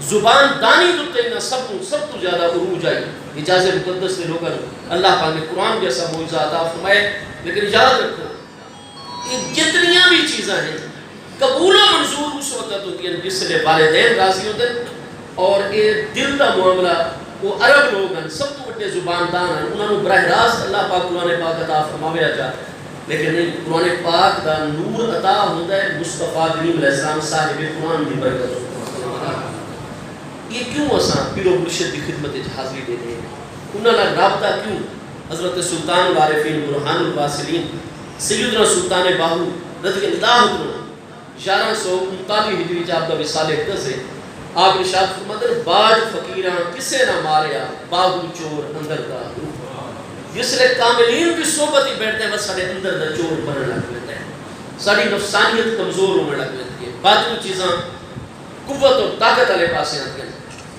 زبان دانی دوتے انہاں سب تو زیادہ عروج آئی، اجازت مقدس سے لوگاں اللہ پاک نے قرآن جیسا معجزہ عطا فرمائے، لیکن یاد رکھو یہ جتنیاں بھی چیزیں ہیں قبول و منظور اس وقت ہوتی ہیں جس سے والدین راضی ہوتے ہیں، اور یہ دل کا معاملہ وہ عرب لوگ ہیں سب تو بڑے زباندان ہیں، انہوں نے براہ راست اللہ پاک قرآن پاک عطا فرماوے اچھا، لیکن نہیں قرآن پاک دا نور عطا ہوتا ہے مصطفیٰ کریم علیہ السلام صاحب قرآن دی برکت، یہ کیوں اساں پیر و مرشد کی خدمت حاضری دے دیں، انہوں نے رابطہ کیوں حضرت سلطان العارفین برہان الواصلین سیدنا سلطان باہو رضی اللہ عنہ 1139 ہجری جاب کا وصال اقدس ہے، آپ ارشاد فرماتے ہیں باج فقیراں کسے نہ ماریا باہو چور اندر کا جس لئے کاملین کی صحبت ہی بیٹھتے ہیں بس سارے اندر دا چور بننے لگ لیتے ہیں، ساری نفسانیت کمزور ہونے لگ لیتی ہے، باقی چیزاں قوت اور طاقت والے پاسے آتے ہیں۔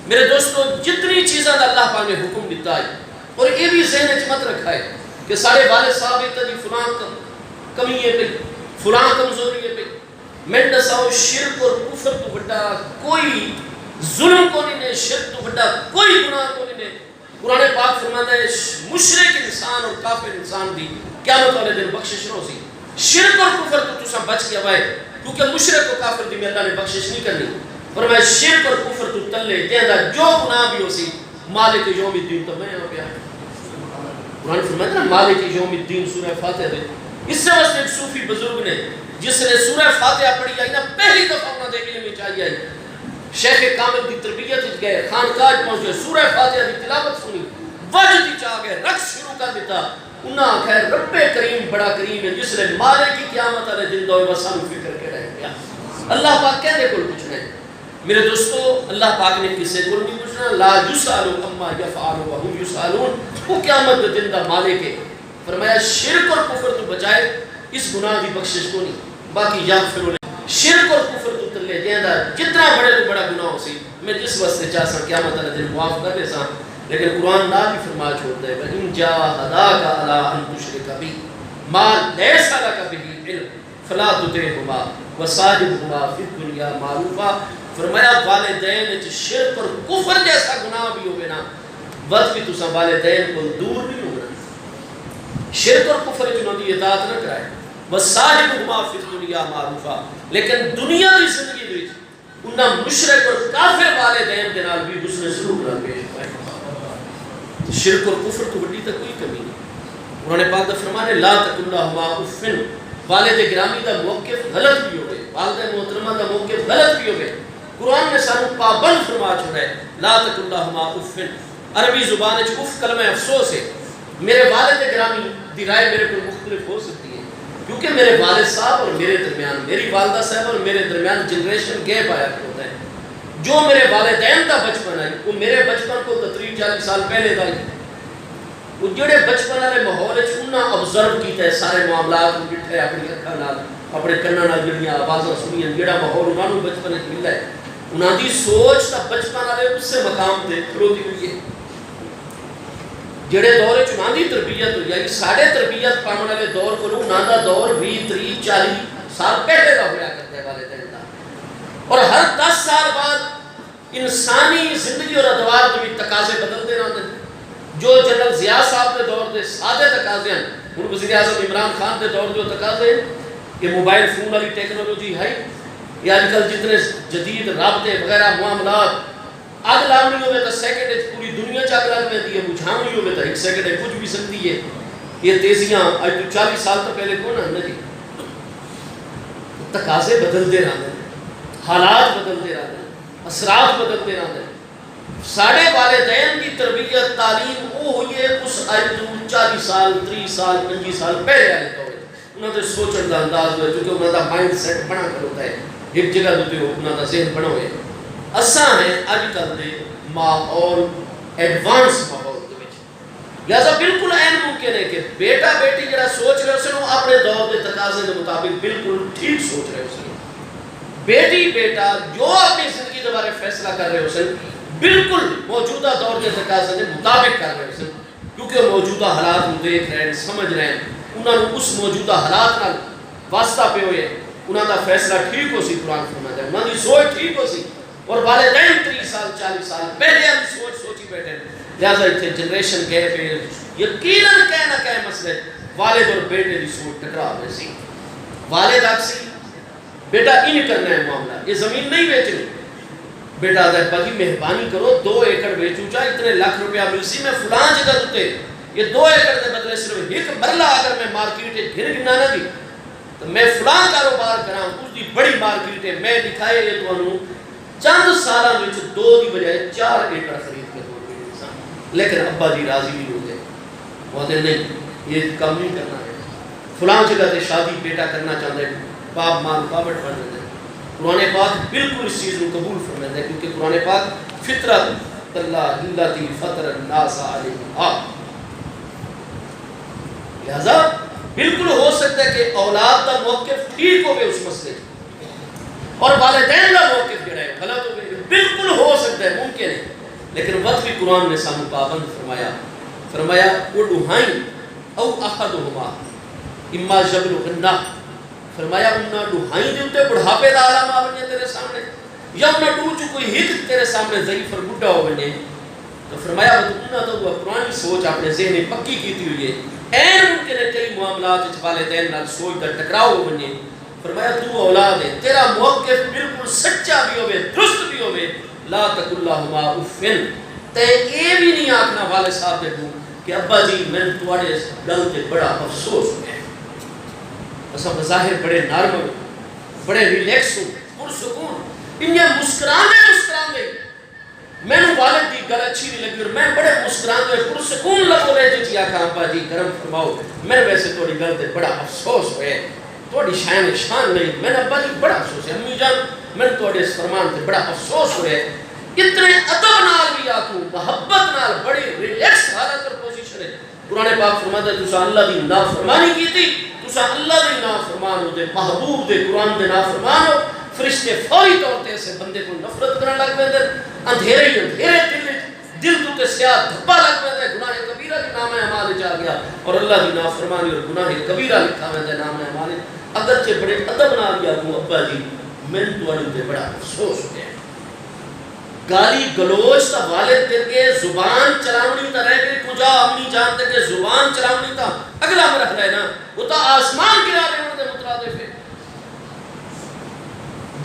میرے دوستو جتنی چیزاں اللہ پاک نے حکم دیتا ہے اور یہ بھی ذہن مت رکھا ہے کہ سارے والد صاحب اتنا جی فلان کمی ہے پہ فلان کمزوری ہے پہ میں نساؤ شرک اور کفر تو بڑا کوئی ظلم کو نہیں، شرک تو بڑا کوئی گناہ کو نہیں، قرآن پاک فرماتا ہے مشرک انسان اور کافر انسان دی قیامت والے دن بخشش نہ ہوسی، شرک اور کفر تو تسا بچ کے آئے کیونکہ مشرک اور کافر دی میں اللہ نے بخشش نہیں کرنی، فرمایا شرک اور کفر تو تلے جیدہ جو گناہ بھی ہوسی مالک یوم الدین تو میں ہو گیا، قرآن فرماتا ہے مالک یوم الدین سورہ فاتحہ دے، اس سے واسطے ایک صوفی بزرگ نے جس نے سورہ فاتحہ پڑھی آئی نا پہلی دفعہ انہوں نے علم چاہیے آئی، شیخ کامل دی تربیت گئے خانقاہ پہنچے سورہ فاتحہ دی تلاوت سنی وجد ہی چاہ گئے رقص شروع کر دیتا، انہاں خیر رب کریم بڑا کریم ہے جس نے مالک کی قیامت والے دن دو وسان فکر کے رہ گیا، اللہ پاک کہنے کو کچھ نہیں، میرے دوستو اللہ پاک نے کسے کو نہیں پوچھنا لا یسالو اما یفعل وهم یسالون، وہ قیامت دن دا مالک ہے، فرمایا شرک اور کفر تو بچائے اس گناہ دی بخشش کو نہیں، باقی یغفر لہ شرک اور کفر تو تلے جیندہ جتنا بڑے تو بڑا گناہ ہو سی میں جس واسطے چاہ سا قیامت والے دن معاف کر لے سا، لیکن قرآن نہ بھی فرما چھوڑتا ہے وَإِن جَاهَدَاكَ عَلَىٰ أَن تُشْرِكَ بِي مَا لَيْسَ لَكَ بِهِ عِلْمٌ فَلَا تُطِعْهُمَا وَصَاحِبْهُمَا فِي الدُّنْيَا مَعْرُوفًا، فرمایا والدین وچ شرک اور کفر جیسا گناہ بھی ہوگے نا وقت بھی تسا والدین کو دور نہیں ہونا، شرک اور کفر جنہوں نے اطاعت نہ کرائے وَصَاحِبْهُمَا فِي الدُّنْيَا مَعْرُوفًا، لیکن دنیا کی زندگی وچ انہاں مشرک اور کافر والدین کے نال بھی حسن سلوک نال پیش آئے، شرک اور کفر تو بڑی تک کوئی کمی نہیں، انہوں نے پاک دا فرمانے لا تقل لہما اف، والد گرامی دا موقف غلط بھی ہوئے، والد محترمہ دا موقف غلط بھی ہوئے، قرآن نے سانو پابند فرما چھوڑا ہے لا تقل لہما اف، عربی زبان اچھ اف کلمہ افسوس ہے، میرے والد گرامی دی رائے میرے کو مختلف ہو سکتی ہے کیونکہ میرے والد صاحب اور میرے درمیان میری والدہ صاحب اور میرے درمیان جنریشن گیپ آیا ہوتا ہے، جو میرے والدین دا بچپن آئی وہ میرے بچپن کو 30-40 سال پہلے دا ہی، وہ جڑے بچپن والے ماحول وچ انہاں آبزرو کیتا ہے سارے معاملات کو بٹھے اپنی اکھاں نال اپنے کناں نال جڑیاں آوازاں سنیاں جڑا ماحول انہاں نوں بچپن وچ ملدا ہے، انہاں دی سوچ تا بچپن والے اس سے مقام تے کھلوتی ہوئی ہے، جڑے دور وچ انہاں دی تربیت ہوئی ہے ساڈے تربیت پاون والے دور کو انہاں دا دور 20-30-40 سال پہلے دا ہویا کرتا ہے والدین دا، اور ہر 10 سال بعد انسانی زندگی اور ادوار کے بھی تقاضے بدلتے رہتے ہیں، جو جنرل ضیاء صاحب کے دور کے سادے تقاضے ہیں، ان وزیر اعظم عمران خان کے دور جو تقاضے کہ موبائل فون والی ٹیکنالوجی ہے یا آج کل جتنے جدید رابطے وغیرہ معاملات اگ لگنی ہوئے تو سیکنڈ پوری دنیا چ اگ لگ پی ہے، بجھانی ہوئے تو ایک سیکنڈ کچھ بھی سکتی ہے. یہ تیزیاں آج تو 40 سال تو پہلے کون ہے نا جی. تقاضے بدلتے رہتے ہیں، حالات بدلتے رہتے ہیں، اثرات بدلتے رہتے ہیں. ساڑھے والدین کی تربیت تعلیم وہ ہوئی ہے اس آج تو 40 سال 30 سال 25 سال پہلے آئے تو انہوں نے سوچن کا انداز ہوئے چونکہ انہوں نے مائنڈ سیٹ بنا کر ہوتا ہے ایک جگہ ہوتے ہو انہوں نے ذہن بنا ہوئے. اساں ہیں اج کل دے ماحول ایڈوانس ماحول دے وچ لہذا بالکل این ممکن ہے کہ بیٹا بیٹی جڑا سوچ رہے ہو اپنے دور کے تقاضے کے مطابق بالکل ٹھیک سوچ رہے ہو. بیٹی بیٹا جو اپنی زندگی کے بارے فیصلہ کر رہے ہو بالکل موجودہ دور کے تقاضے کے مطابق کر رہے ہو کیونکہ موجودہ حالات کو دیکھ رہے ہیں سمجھ رہے ہیں انہوں نے اس موجودہ حالات نال واسطہ پہ ہوئے انہوں کا فیصلہ ٹھیک ہو سی. قرآن فرماتا ہے انہوں کی سوچ ٹھیک ہو سی اور والدین 30 سال 40 سال پہلے ہم سوچی بیٹھے لہذا اتنے جنریشن کہہ پہ یقیناً کہہ نہ کہہ مسئلے والد اور بیٹے کی سوچ ٹکرا ہوئے سی. والد آپ سی بیٹا ان کرنا ہے معاملہ یہ زمین نہیں بیچنی. بیٹا آدھا ہے جی مہربانی کرو 2 ایکڑ بیچوں چاہ اتنے لاکھ روپیہ مل سی میں فلان جگہ دوتے یہ 2 ایکڑ دے بدلے صرف ایک مرلہ اگر میں مارکیٹ گھر گنا نہ دی تو میں فلان کاروبار کراں اس دی بڑی مارکیٹ ہے میں دکھائے یہ تو انہوں چند سالہ میں 2 دی بجائے 4 ایکڑ خرید کے دو. لیکن ابا جی راضی نہیں ہوتے بہتے نہیں یہ کام نہیں کرنا ہے فلان جگہ سے شادی بیٹا کرنا چاہتے ہیں باپ ماں رکاوٹ بن جاتے ہیں. قرآن پاک بالکل اس چیز کو قبول فرماتا ہے کیونکہ قرآن پاک فطرت اللہ التی فطر الناس علیہا لہذا بالکل ہو سکتا ہے کہ اولاد کا موقف ٹھیک ہو گئے اس مسئلے اور والدین کا موقف جڑا ہے غلط ہو گئے بالکل ہو سکتا ہے ممکن ہے. لیکن وقت بھی قرآن نے سامنے پابند فرمایا وہ ڈوہائیں او احدہما اما یبلغن فرمایا انہاں ڈوہائیں دے اتے بڑھاپے دا عالم آونے تیرے سامنے یا انہاں ڈو چو کوئی ہک تیرے سامنے ضعیف اور بڑھا ہونے تو فرمایا انہاں تو وہ پرانی سوچ اپنے ذہن پکی کیتی ہوئی ہے این ممکن ہے کئی معاملات اچھ والدین نال سوچ دا ٹکراؤ ہونے. فرمایا تو اولاد ہے تیرا موقف بالکل سچا بھی ہوئے درست بھی ہوئے لا تقل لہما افن تے اے بھی نہیں آکھنا والد صاحب دے دوں کہ ابا جی میں تواڈے گل تے بڑا افسوس ہوئے اساں بظاہر بڑے نارمل بڑے ریلیکس ہوں پرسکون انہیں مسکران دے میں نے والد دی گل اچھی نہیں لگی اور میں بڑے مسکران دے پرسکون لگو رہے جو چیا کہا ابا جی کرم فرماؤ میں ویسے توڑی گل تے بڑا افسوس ہوئے توڑی شان نہیں میں نے ابا جی بڑا افسوس ہے امی جان میں نے توڑی اس فرمان تے بڑا افسوس ہوئے اتنے ادب نال بھی آکوں محبت نال بڑی ریلیکس حالت اور پوزیشن ہے. قرآن پاک فرماتا ہے تُسا اللہ دی نافرمانی کی تھی تُسا اللہ دی نافرمان ہو دے محبوب دے قرآن دے نافرمان ہو فرشتے فوری طور تے سے بندے کو نفرت کرنے لگ پہ دے اندھیرے دل تو تے سیاہ دھپا لگ پہ دے گناہ کبیرہ کی نام اعمال جا گیا اور اللہ دی نافرمانی اور گناہ کبیرہ لکھا میں دے نام اعمال اگرچہ بڑے ادب نہ دیا کو ابا جی میں تو تے بڑا افسوس ہو گیا گالی گلوچ تا والد دے کے زبان چلاونی تا رہ گئی کجا اپنی جانتے کہ زبان چلاونی تا اگلا مرحلہ ہے نا وہ تا آسمان گرا دے ہونے دے مترادف ہے.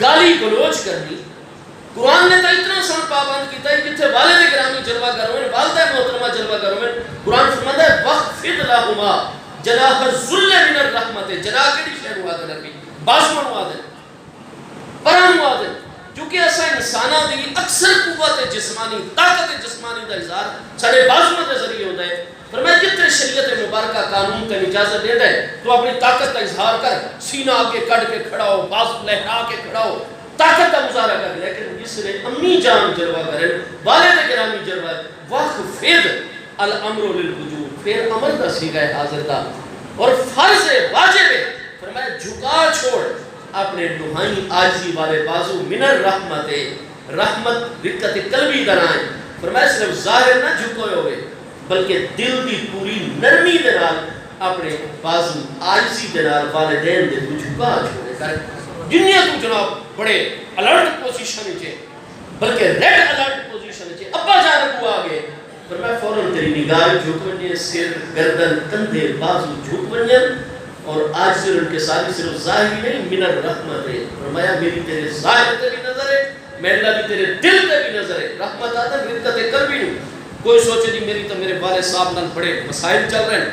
گالی گلوچ کرنی قرآن نے تا اتنا سن پابند کیتا ہے جتھے والد گرامی جلوہ کروں میں والدہ محترمہ جلوہ کروں میں قرآن فرماتا ہے وَخْفِضْ لَهُمَا جناح الذُّلِّ مِنَ الرَّحْمَةِ جناح کے لیے ہوا دے نبی بازو ہوا دے پران ہوا دے کیونکہ ایسا انسانہ دی اکثر قوت جسمانی طاقت جسمانی دا اظہار سارے بازو کے ذریعے ہوتا ہے. فرمایا جتنے شریعت مبارکہ قانون کا اجازت دے دے تو اپنی طاقت کا اظہار کر سینہ آگے کٹ کے کھڑا ہو بازو لہرا کے کھڑا ہو طاقت کا مظاہرہ کر. لیکن جس نے امی جان جلوہ کرے والد گرامی جلوہ وَخْفِضْ الْأَمْرُ لِلْوُجُوبِ پھر امر دا سیغہ حاضر دا اور فرض واجب ہے. فرمایا جھکا چھوڑ اپنے نوحائی آجزی والے بازو من الرحمت رحمت رکت قلبی درائیں. فرمایا صرف ظاہر نہ جھکوئے ہوئے بلکہ دل دی پوری نرمی دنال اپنے بازو آجزی دنال والدین دے کو جھکا چھوڑے کر دنیا تو جناب بڑے الرٹ پوزیشن چھے بلکہ ریڈ الرٹ پوزیشن چھے ابا جان کو آگے فرمایا فوراں تیری نگاہ جھک ونجے سر گردن کندھے بازو جھک ونجے اور آج سے ان کے ساری صرف ظاہری نہیں من الرحمت ہے. فرمایا میری تیرے ظاہر تے بھی نظر ہے, میں اللہ بھی تیرے دل تے بھی نظر ہے. رحمت آتا رقت قلبی نہیں. کوئی سوچے جی میری تو میرے والد صاحب نال بڑے مسائل چل رہے ہیں,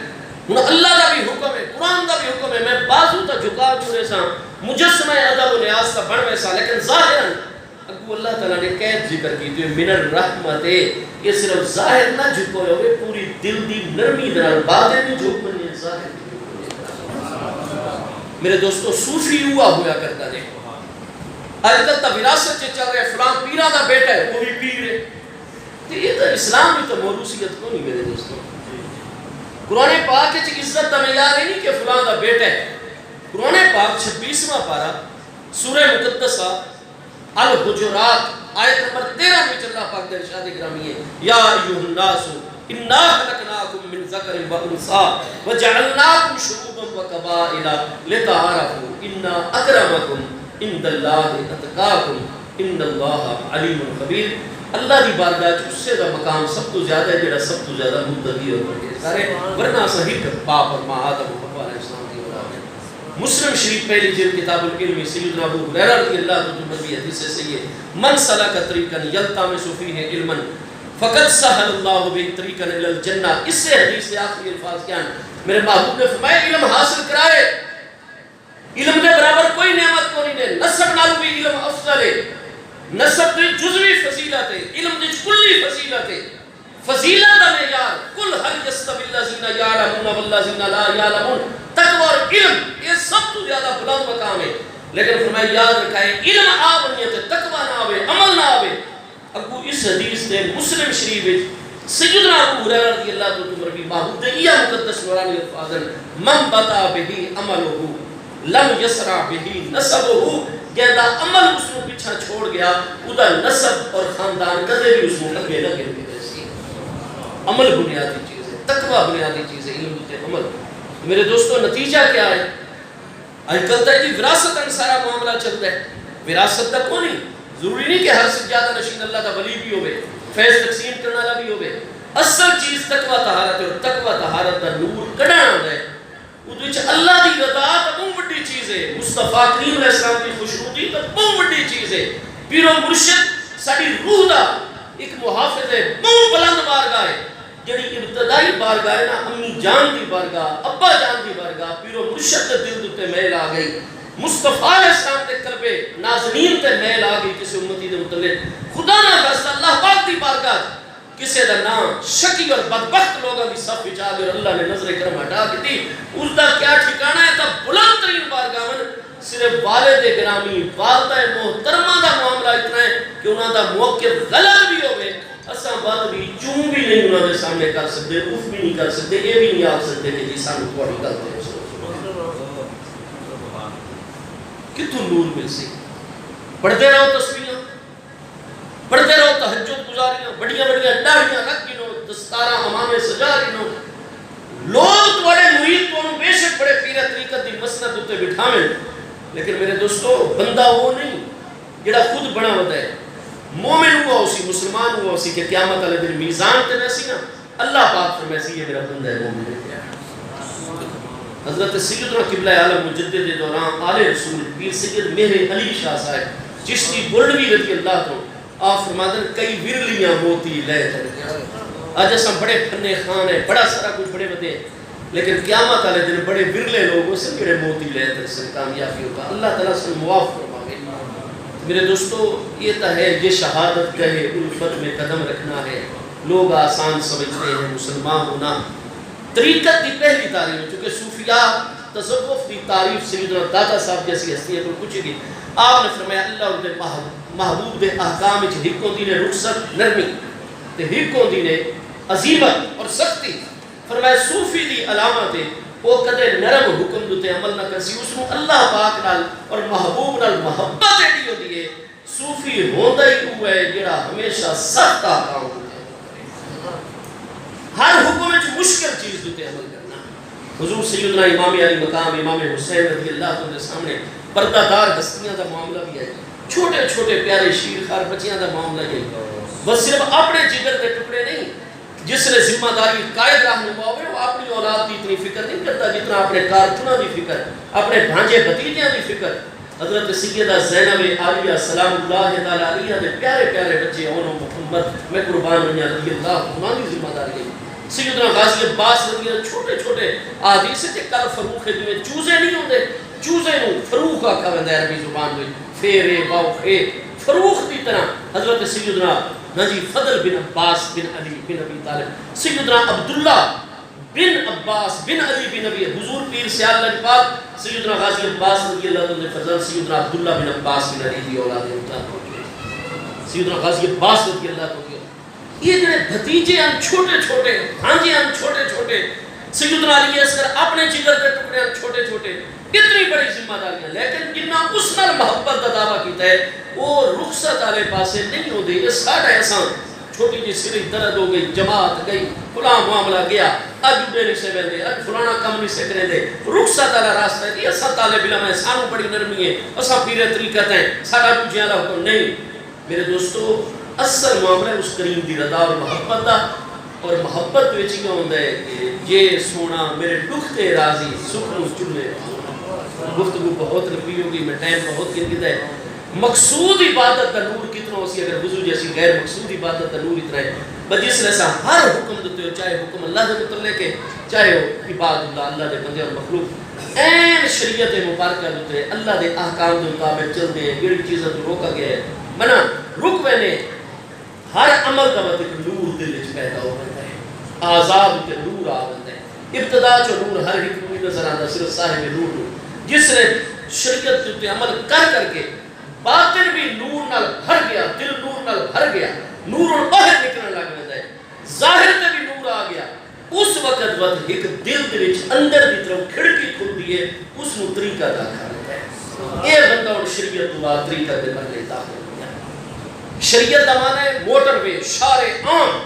ہن اللہ دا بھی حکم ہے, قرآن دا بھی حکم ہے, میں بازو تا جھکا جڑے سا مجسمہ ادب و نیاز تا بن ویسا, لیکن ظاہراً اگو اللہ تعالیٰ نے قید ذکر کی تو من الرحمت ہے. یہ صرف ظاہر نہ جھکو ہوئے, پوری دل دی نرمی دار باطن میں جھک بنی ہے ظاہر. میرے دوستو صوفی ہوا کرتا ہے. آج کل تا وراثت سے چل رہے فلاں پیرا دا بیٹا ہے وہ بھی پیر ہے. تو یہ تو اسلام میں تو موروثیت کو نہیں میرے دوستو. قرآن پاک کی عزت تا معیار نہیں کہ فلاں دا بیٹا ہے. قرآن پاک 26واں پارہ سورہ مقدسہ الحجرات آیت نمبر 13 میں اللہ پاک کا ارشاد گرامی ہے, یا ایھا الناس انا خلقناکم من ذکر و انثی وجعلناکم شعوبا وقبائل لتعارفوا ان اکرمکم عند اللہ اتقاکم ان اللہ علیم خبیر. اللہ دی بارگاہ اس سے دا مقام سب تو زیادہ ہے جڑا سب تو زیادہ متقی اور سارے ورنہ صحیح باپ اور ماں آدم و حوا علیہ السلام کی اولاد ہے. مسلم شریف پہلی جلد کتاب العلم سیدنا ابو ہریرہ رضی اللہ عنہ کی حدیث سے یہ من سلک طریقا یلتمس فیہ علما فقد سہل اللہ بہ طریقا الی الجنہ. اس سے حدیث سے آخری الفاظ کیا ہیں, میرے محبوب نے فرمایا علم حاصل کرائے, علم کے برابر کوئی نعمت کو نہیں دے. نسب نالو بھی علم افضل ہے, نسب دی جزوی فضیلت ہے, علم دی کلی فضیلت ہے. فضیلت دا معیار کل حل یستوی الذین یعلمون والذین لا یعلمون. تقوی اور علم یہ سب تو زیادہ بلند مقام ہے. لیکن فرمایا یاد رکھائے علم آونیت تقوی نہ آوے عمل نہ آوے. ابو اس حدیث نے مسلم شریف سیدنا ابو ہریرہ رضی اللہ عنہ کی محبوب نے یہ مقدس نورانی الفاظ من بطا بہی عملہ لم یسرع بہی نسبہ. کہ دا عمل اس کو پیچھا چھوڑ گیا ادا نسب اور خاندان کدے بھی اس کو لگے لگے ایسی. عمل بنیادی چیز ہے, تقوی بنیادی چیز ہے, علم تے عمل. میرے دوستو نتیجہ کیا ہے؟ آج کل تک جی وراثت ان سارا معاملہ چل رہا ہے. وراثت کا کوئی نہیں, ضروری نہیں کہ ہر سجادہ نشین اللہ کا ولی بھی ہوئے, فیض تقسیم کرنے والا بھی ہوئے. اصل چیز تقوی طہارت ہے, اور تقوی طہارت کا نور کڑنا ہے. ادھر اللہ دی رضا تو بہت بڑی چیز ہے. مصطفیٰ کریم علیہ السلام کی خوشنودی تو بہت بڑی چیز ہے. پیر و مرشد ساری روح دا ایک محافظ ہے, بہت بلند بارگاہ ہے. جڑی ابتدائی بارگاہ ہے نا, امی جان دی بارگاہ, ابا جان دی بارگاہ, پیر و مرشد دے دل تے میل آ گئی. مصطفیٰ علیہ السلام دے قلبے ناظرین تے میل آ گئی کسی امتی دے متعلق. خدا نہ خاصہ اللہ پاک دی بارگاہ کسی دا نام شکی اور بدبخت لوگوں کی صف وچ آ گئے, اللہ نے نظر کرم ہٹا کے دی. اس دا کیا ٹھکانہ ہے؟ تا بلند ترین بارگاہ من صرف والد گرامی والدہ محترمہ دا معاملہ اتنا ہے کہ انہاں دا موقف غلط بھی ہوئے, اساں بات بھی چوں بھی نہیں انہاں دے سامنے کر سکتے, اف بھی نہیں کر سکتے, یہ بھی نہیں آکھ سکتے کہ جی سانو تھوڑی گل تے کتوں نور مل سی. پڑھتے رہو تسبیحاں, پڑھتے رہو تہجد گزاریاں, بڑیاں بڑیاں داڑیاں رکھ گنو, دستاراں امامے سجا گنو. لوگ تھوڑے مرید تو بے شک بڑے پیر طریقت دی مسند تے بٹھاویں, لیکن میرے دوستو بندہ وہ نہیں جڑا خود بنا ہوتا ہے. مومن ہوا اسی, مسلمان ہوا اسی کہ قیامت والے دن میزان تے ویسی نا اللہ پاک فرمائے سی یہ میرا بندہ ہے مومن ہے. حضرت سیدنا قبلہ عالم مجدد دوران آل رسول پیر سید مہر علی شاہ صاحب چشتی بلڈوی رضی اللہ عنہ آپ فرمادن کئی ورلیاں موتی لے کر. آج ایسا بڑے پھنے خان ہیں, بڑا سارا کچھ بڑے بتے, لیکن قیامت والے دن بڑے ورلے لوگوں سے بڑے موتی لے کر سے کامیابی ہوگا. اللہ تعالیٰ سے معاف فرمائے. میرے دوستو یہ تو ہے یہ شہادت کا ہے, الفت میں قدم رکھنا ہے. لوگ آسان سمجھتے ہیں مسلمان ہونا. طریقت کی پہلی تعریف, چونکہ صوفیاء تصوف کی تعریف سیدنا داتا صاحب جیسی ہستی ہے پر کچھ بھی آپ نے فرمایا اللہ اور دے محبوب دے احکام وچ ہکوں دی نے رخصت نرمی تے ہکوں دی نے عظیمت اور سختی. فرمایا صوفی دی علامت ہے وہ کدے نرم حکم دے عمل نہ کرسی, اس کو اللہ پاک نال اور محبوب نال محبت ایڈی ہوندی ہے. صوفی ہوندا ہی وہ ہے جڑا ہمیشہ سخت کام کرے, ہر حکم وچ مشکل چیز تے عمل کرنا. حضور سیدنا امام علی مقام امام حسین رضی اللہ عنہ کے سامنے پردہ دار ہستیاں دا معاملہ بھی ہے, چھوٹے چھوٹے پیارے شیر خار بچیاں دا معاملہ ہے. بس صرف اپنے جگر دے ٹکڑے نہیں, جس نے ذمہ داری قائد رہنما ہوئے وہ اپنی اولاد کی اتنی فکر نہیں کرتا جتنا اپنے کارکنوں کی فکر، اپنے بھانجے بھتیجیاں کی فکر۔ حضرت سیدہ زینب عالیہ سلام اللہ تعالی علیہ نے پیارے پیارے بچے انہوں محمد میں قربان ہویا رضی اللہ عنہ کی ذمہ داری ہے۔ سیدنا غازی عباس رضی اللہ چھوٹے چھوٹے حدیث تے کل فروخ جو چوزے نہیں ہوندے، چوزے نو فروخ آکھا ویندا ہے عربی زبان میں، فیرے باوخے فروخ دی طرح حضرت سیدنا فضل بن عباس بن علی بن ابی طالب، سیدنا عبداللہ بن عباس بن علی بن ابی حضور پیر سیال لجپال سیدنا غازی عباس رضی اللہ عنہ فضل سیدنا عبداللہ بن عباس بن علی دی اولاد ہوتا سیدنا غازی عباس رضی اللہ عنہ یہ جڑے بھتیجے ہیں چھوٹے چھوٹے، بھانجے ہیں چھوٹے چھوٹے، سیدنا علی اصغر اپنے جگر کے ٹکڑے ہیں چھوٹے چھوٹے، اتنی بڑی ذمہ داریاں، لیکن جنہ اس نال محبت کا دعویٰ کیتا ہے وہ رخصت والے پاسے نہیں ہوتے۔ یہ ساڑھا احسان چھوٹی جی سری درد ہو گئی، جماعت گئی، فلاں معاملہ گیا، اج اڈے نہیں سے بندے، اج فلانا کم نہیں سے کرے دے، رخصت والا راستہ ہے۔ یہ سب طالب علم ہے، سانو بڑی نرمی ہے، اساں پیرے طریقت ہیں، ساڈا دوجے والا حکم نہیں۔ میرے دوستو اصل معاملہ ہے اس کریم دی رضا اور محبت دا، اور محبت وچ یہ ہوندا ہے کہ جے سونا میرے دکھ تے راضی سکھ نو چلے۔ گفتگو بہت لمبی ہوگی، میں ٹائم بہت گنتا ہے۔ مقصود عبادت دا نور کتنا ہو سی اگر وضو جیسی غیر مقصود عبادت دا نور اتنا ہے، بجس لسا ہر حکم دیتے ہو، چاہے حکم اللہ دے متعلق ہے، چاہے ہو عباد اللہ، اللہ دے بندے اور مخلوق، این شریعت مبارکہ دیتے ہیں، اللہ دے احکام دے مطابق چل دے، گڑی چیزیں تو روکا گیا ہے، منا رک وینے ہر عمل دا وقت ایک نور دل وچ پیدا ہو رہا ہے، آزاد تے نور آ رہا ہے۔ ابتدا چو نور ہر ایک کوئی نظر آتا صرف صاحب نور جس نے شریعت تے عمل کر کر کے باطن بھی نور نال بھر گیا، دل نور نال بھر گیا، نور اور باہر نکلنے لگ گیا ہے، ظاہر تے بھی نور آ گیا۔ اس وقت ایک دل دے وچ اندر دی طرف کھڑکی کھلدی ہے، اس نو طریقہ داخل ہوتا ہے۔ اے بندہ اور شریعت اللہ طریقہ دے مرنے داخل ہوتا ہے۔ شریعت دا معنی ہے موٹر وے، شارع عام،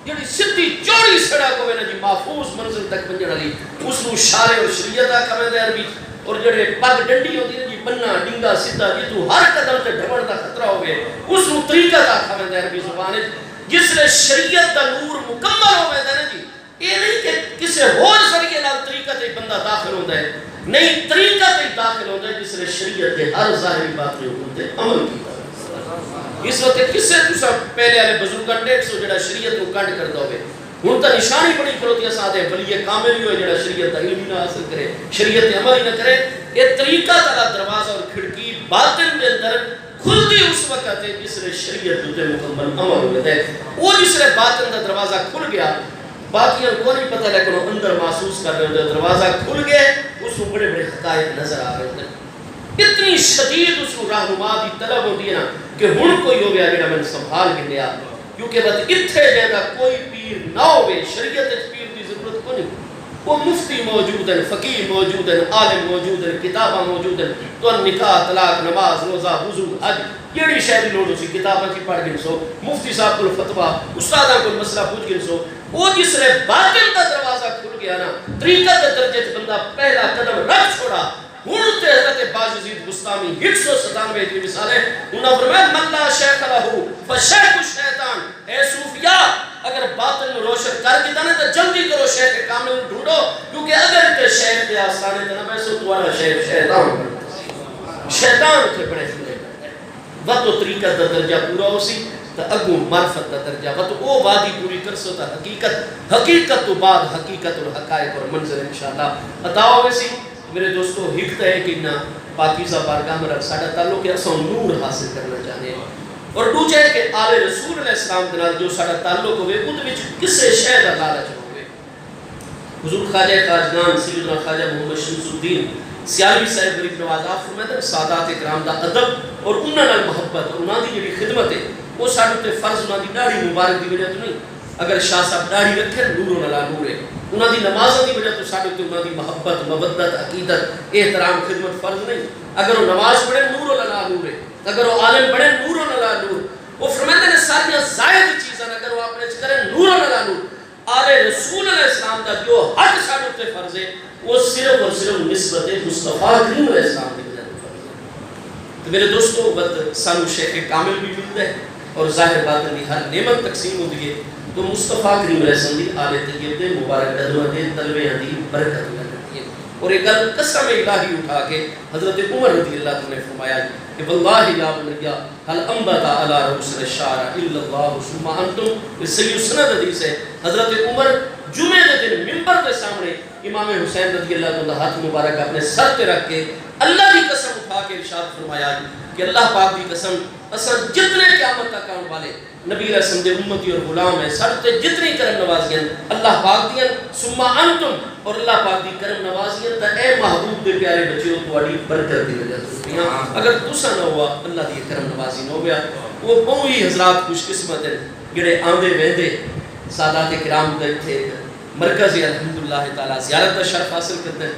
جڑی سدھی چوڑی سڑک ہوے نا جی محفوظ منزل تک پہنچن والی، اس نو شارع اور شریعت آکھا ویندا ہے عربی۔ اور جڑے پگ ڈنڈی ہوندی ہے جی بننا ڈنگا سیدھا جتوں ہر قدم تے ڈھمن دا خطرہ ہوے، اس نو طریقہ آکھا ویندا ہے عربی زبان وچ۔ جس نے شریعت دا نور مکمل ہو ویندا ہے جی، یہ نہیں کہ کسی اور ذریعے نال طریقہ تے بندہ داخل ہوندا ہے، نہیں طریقہ تے داخل ہوندا ہے جس نے شریعت دے ہر ظاہری بات تے حکم تے عمل کیتا۔ اس وقت کسے تسا پہلے والے بزرگاں ڈیکھ سو جڑا شریعت کو کنڈ کردا ہوے، ہن تا نشانی بڑی کھلوتی ہے ساتھ ہے ولی کامل ہی ہوئے جڑا شریعت دا علم نہ حاصل کرے، شریعت عمل ہی نہ کرے۔ یہ طریقہ تعالی دروازہ اور کھڑکی باطن دے اندر کھلدی اس وقت ہے جس نے شریعت تے مکمل عمل ہوئے ہے، وہ جس نے باطن دا دروازہ کھل گیا، باقیوں کو نہیں پتہ لیکن وہ اندر محسوس کر رہے ہوتے ہیں دروازہ کھل گئے، اس کو بڑے بڑے حقائق نظر آ رہے ہوتے ہیں۔ اتنی شدید اس کو رہنما دی طلب ہوتی ہے نا کہ ہن کوئی ہو گیا جڑا میں سنبھال کے لیا، کیونکہ بس اتھے جیسا کوئی پیر نہ ہوئے، شریعت پیر کی ضرورت کو نہیں، وہ مفتی موجود ہیں، فقیر موجود ہیں، عالم موجود ہیں، کتاباں موجود ہیں، تو نکاح، طلاق، نماز، روزہ، وضو، حج، جیڑی شہری لوڑ ہو سی کتاباں کی پڑھ گن سو، مفتی صاحب کو فتویٰ، استاداں کو مسئلہ پوچھ گن سو، وہ جس نے باطن کا دروازہ کھل گیا نا، طریقہ کے درجے بندہ پہلا قدم رکھ چھوڑا، ہن تے حضرت باجزید بستامی 197 کی مثال ہے، انہاں فرمایا من لا شیخ لہو فشیخ الشیطان، اے صوفیاء اگر باطن میں روشن کر کے دانے تو جلدی کرو شیخ کامل ڈھونڈو، کیونکہ اگر تے شیخ دے آسانے تے نہ بیسو تمہارا شیخ شیطان اتنے بڑے ہوئے وقت و طریقہ دا درجہ پورا ہو سی تو اگو معرفت دا درجہ وقت او وادی پوری کر سو تا حقیقت تو بعد حقیقت اور حقائق اور منظر انشاءاللہ عطا ہوئے سی۔ میرے دوستو حکت ہے کہ نہ پاکیزہ بارگاہ میں رکھ ساڑھا تعلق ہے اساں نور حاصل کرنا چاہنے ہیں، اور دوچہ ہے کہ آل رسول علیہ السلام دنال جو ساڑھا تعلق ہوئے ان میں کسے شہد لالچ ہوئے۔ حضور خواجہ خواجگان سیدنا خواجہ محمد شمس الدین سیالوی صاحب غریب نواز آپ فرماتے ہیں سادات اکرام دا ادب اور انہاں نال محبت اور انہاں دی جڑی خدمت ہے وہ ساڑھے تے فرض انہاں دی داڑھی مبارک دی وجہ تو نہیں، اگر شاہ صاحب داڑھی رکھیں نور و نور ہے، انہاں دی نمازوں دی وجہ تو ساڑھے تے انہاں دی محبت، مودت، عقیدت، احترام، خدمت فرض نہیں، اگر وہ نماز پڑھے نور و نور ہے، اگر وہ عالم پڑھے نور و نور، وہ فرماتے ہیں ساریاں زائد چیزاں اگر وہ اپنے کریں نور و نور، آل رسول علیہ السلام دا جو حق ساڑھے تے فرض ہے وہ صرف اور صرف نسبت مصطفیٰ کریم علیہ السلام کے بجائے فرض ہے۔ تو میرے دوستو بد سانو شیخ کامل بھی ملتا ہے اور ظاہر باطن کی ہر نعمت تقسیم ہوتی ہے، تو مصطفیٰ کریم علیہ السلام دی آل طیب دے مبارک قدمہ دے طلبے دی برکت لگتی ہے. اور ایک گل قسم الہی اٹھا کے حضرت عمر رضی اللہ عنہ نے فرمایا کہ واللہ لا بنیا حل انبت علی رؤوس الشعر الا اللہ ثم انتم. یہ صحیح سند حدیث ہے. حضرت عمر جمعے کے دن منبر کے سامنے امام حسین رضی اللہ عنہ ہاتھ مبارک اپنے سر پہ رکھ کے اللہ کی قسم اٹھا کے ارشاد فرمایا کہ اللہ پاک کی قسم اصل جتنے قیامت تک آنے والے نبی علیہ السلام دے امتی اور غلام ہے سر تے جتنی کرم نوازیاں اللہ پاک دیاں ثم انتم اور اللہ پاک دی کرم نوازیاں تا اے محبوب دے پیارے بچیو تواڈی برکت دی وجہ سے اگر تسا نہ ہوا اللہ دی کرم نوازی نہ ہو گیا. وہ بہت ہی حضرات خوش قسمت ہیں جڑے آندے ویندے سادات کرام دے تھے مرکز الحمدللہ تعالی زیارت کا شرف حاصل کرتے ہیں.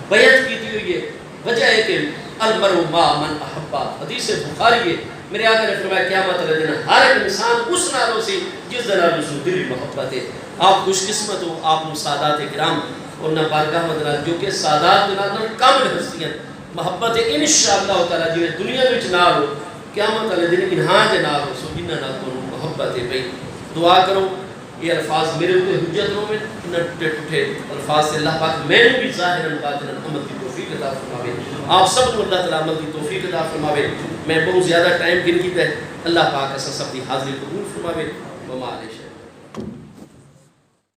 بیعت کی ہوئی ہے وجہ ہے کہ المرء ما من احبا حدیث بخاری ہے. میرے آقا نے فرمایا قیامت والے دن ہر ایک انسان اس نالوں سے جس نالوں سے دلی محبت ہے. آپ خوش قسمت ہو آپ سادات کرام اور نہ بارگاہ مدنہ جو کہ سادات نہ کامل ہستیاں محبت ہے انشاءاللہ تعالی جی دنیا وچ نال ہو قیامت والے دن انہاں دے نال ہو سو جنہاں نال تو محبت ہے. بھئی دعا کرو یہ الفاظ میرے اوپر حجت نہ ہوئے نہ ٹوٹے الفاظ سے اللہ پاک میں نے بھی ظاہراً باطناً عمل کی توفیق عطا فرماوے. آپ سب کو اللہ تعالیٰ عمل کی توفیق عطا فرماوے. میں بہت زیادہ ٹائم گن کی ہے اللہ پاک ایسا سب کی حاضری قبول فرماوے. وما علیہ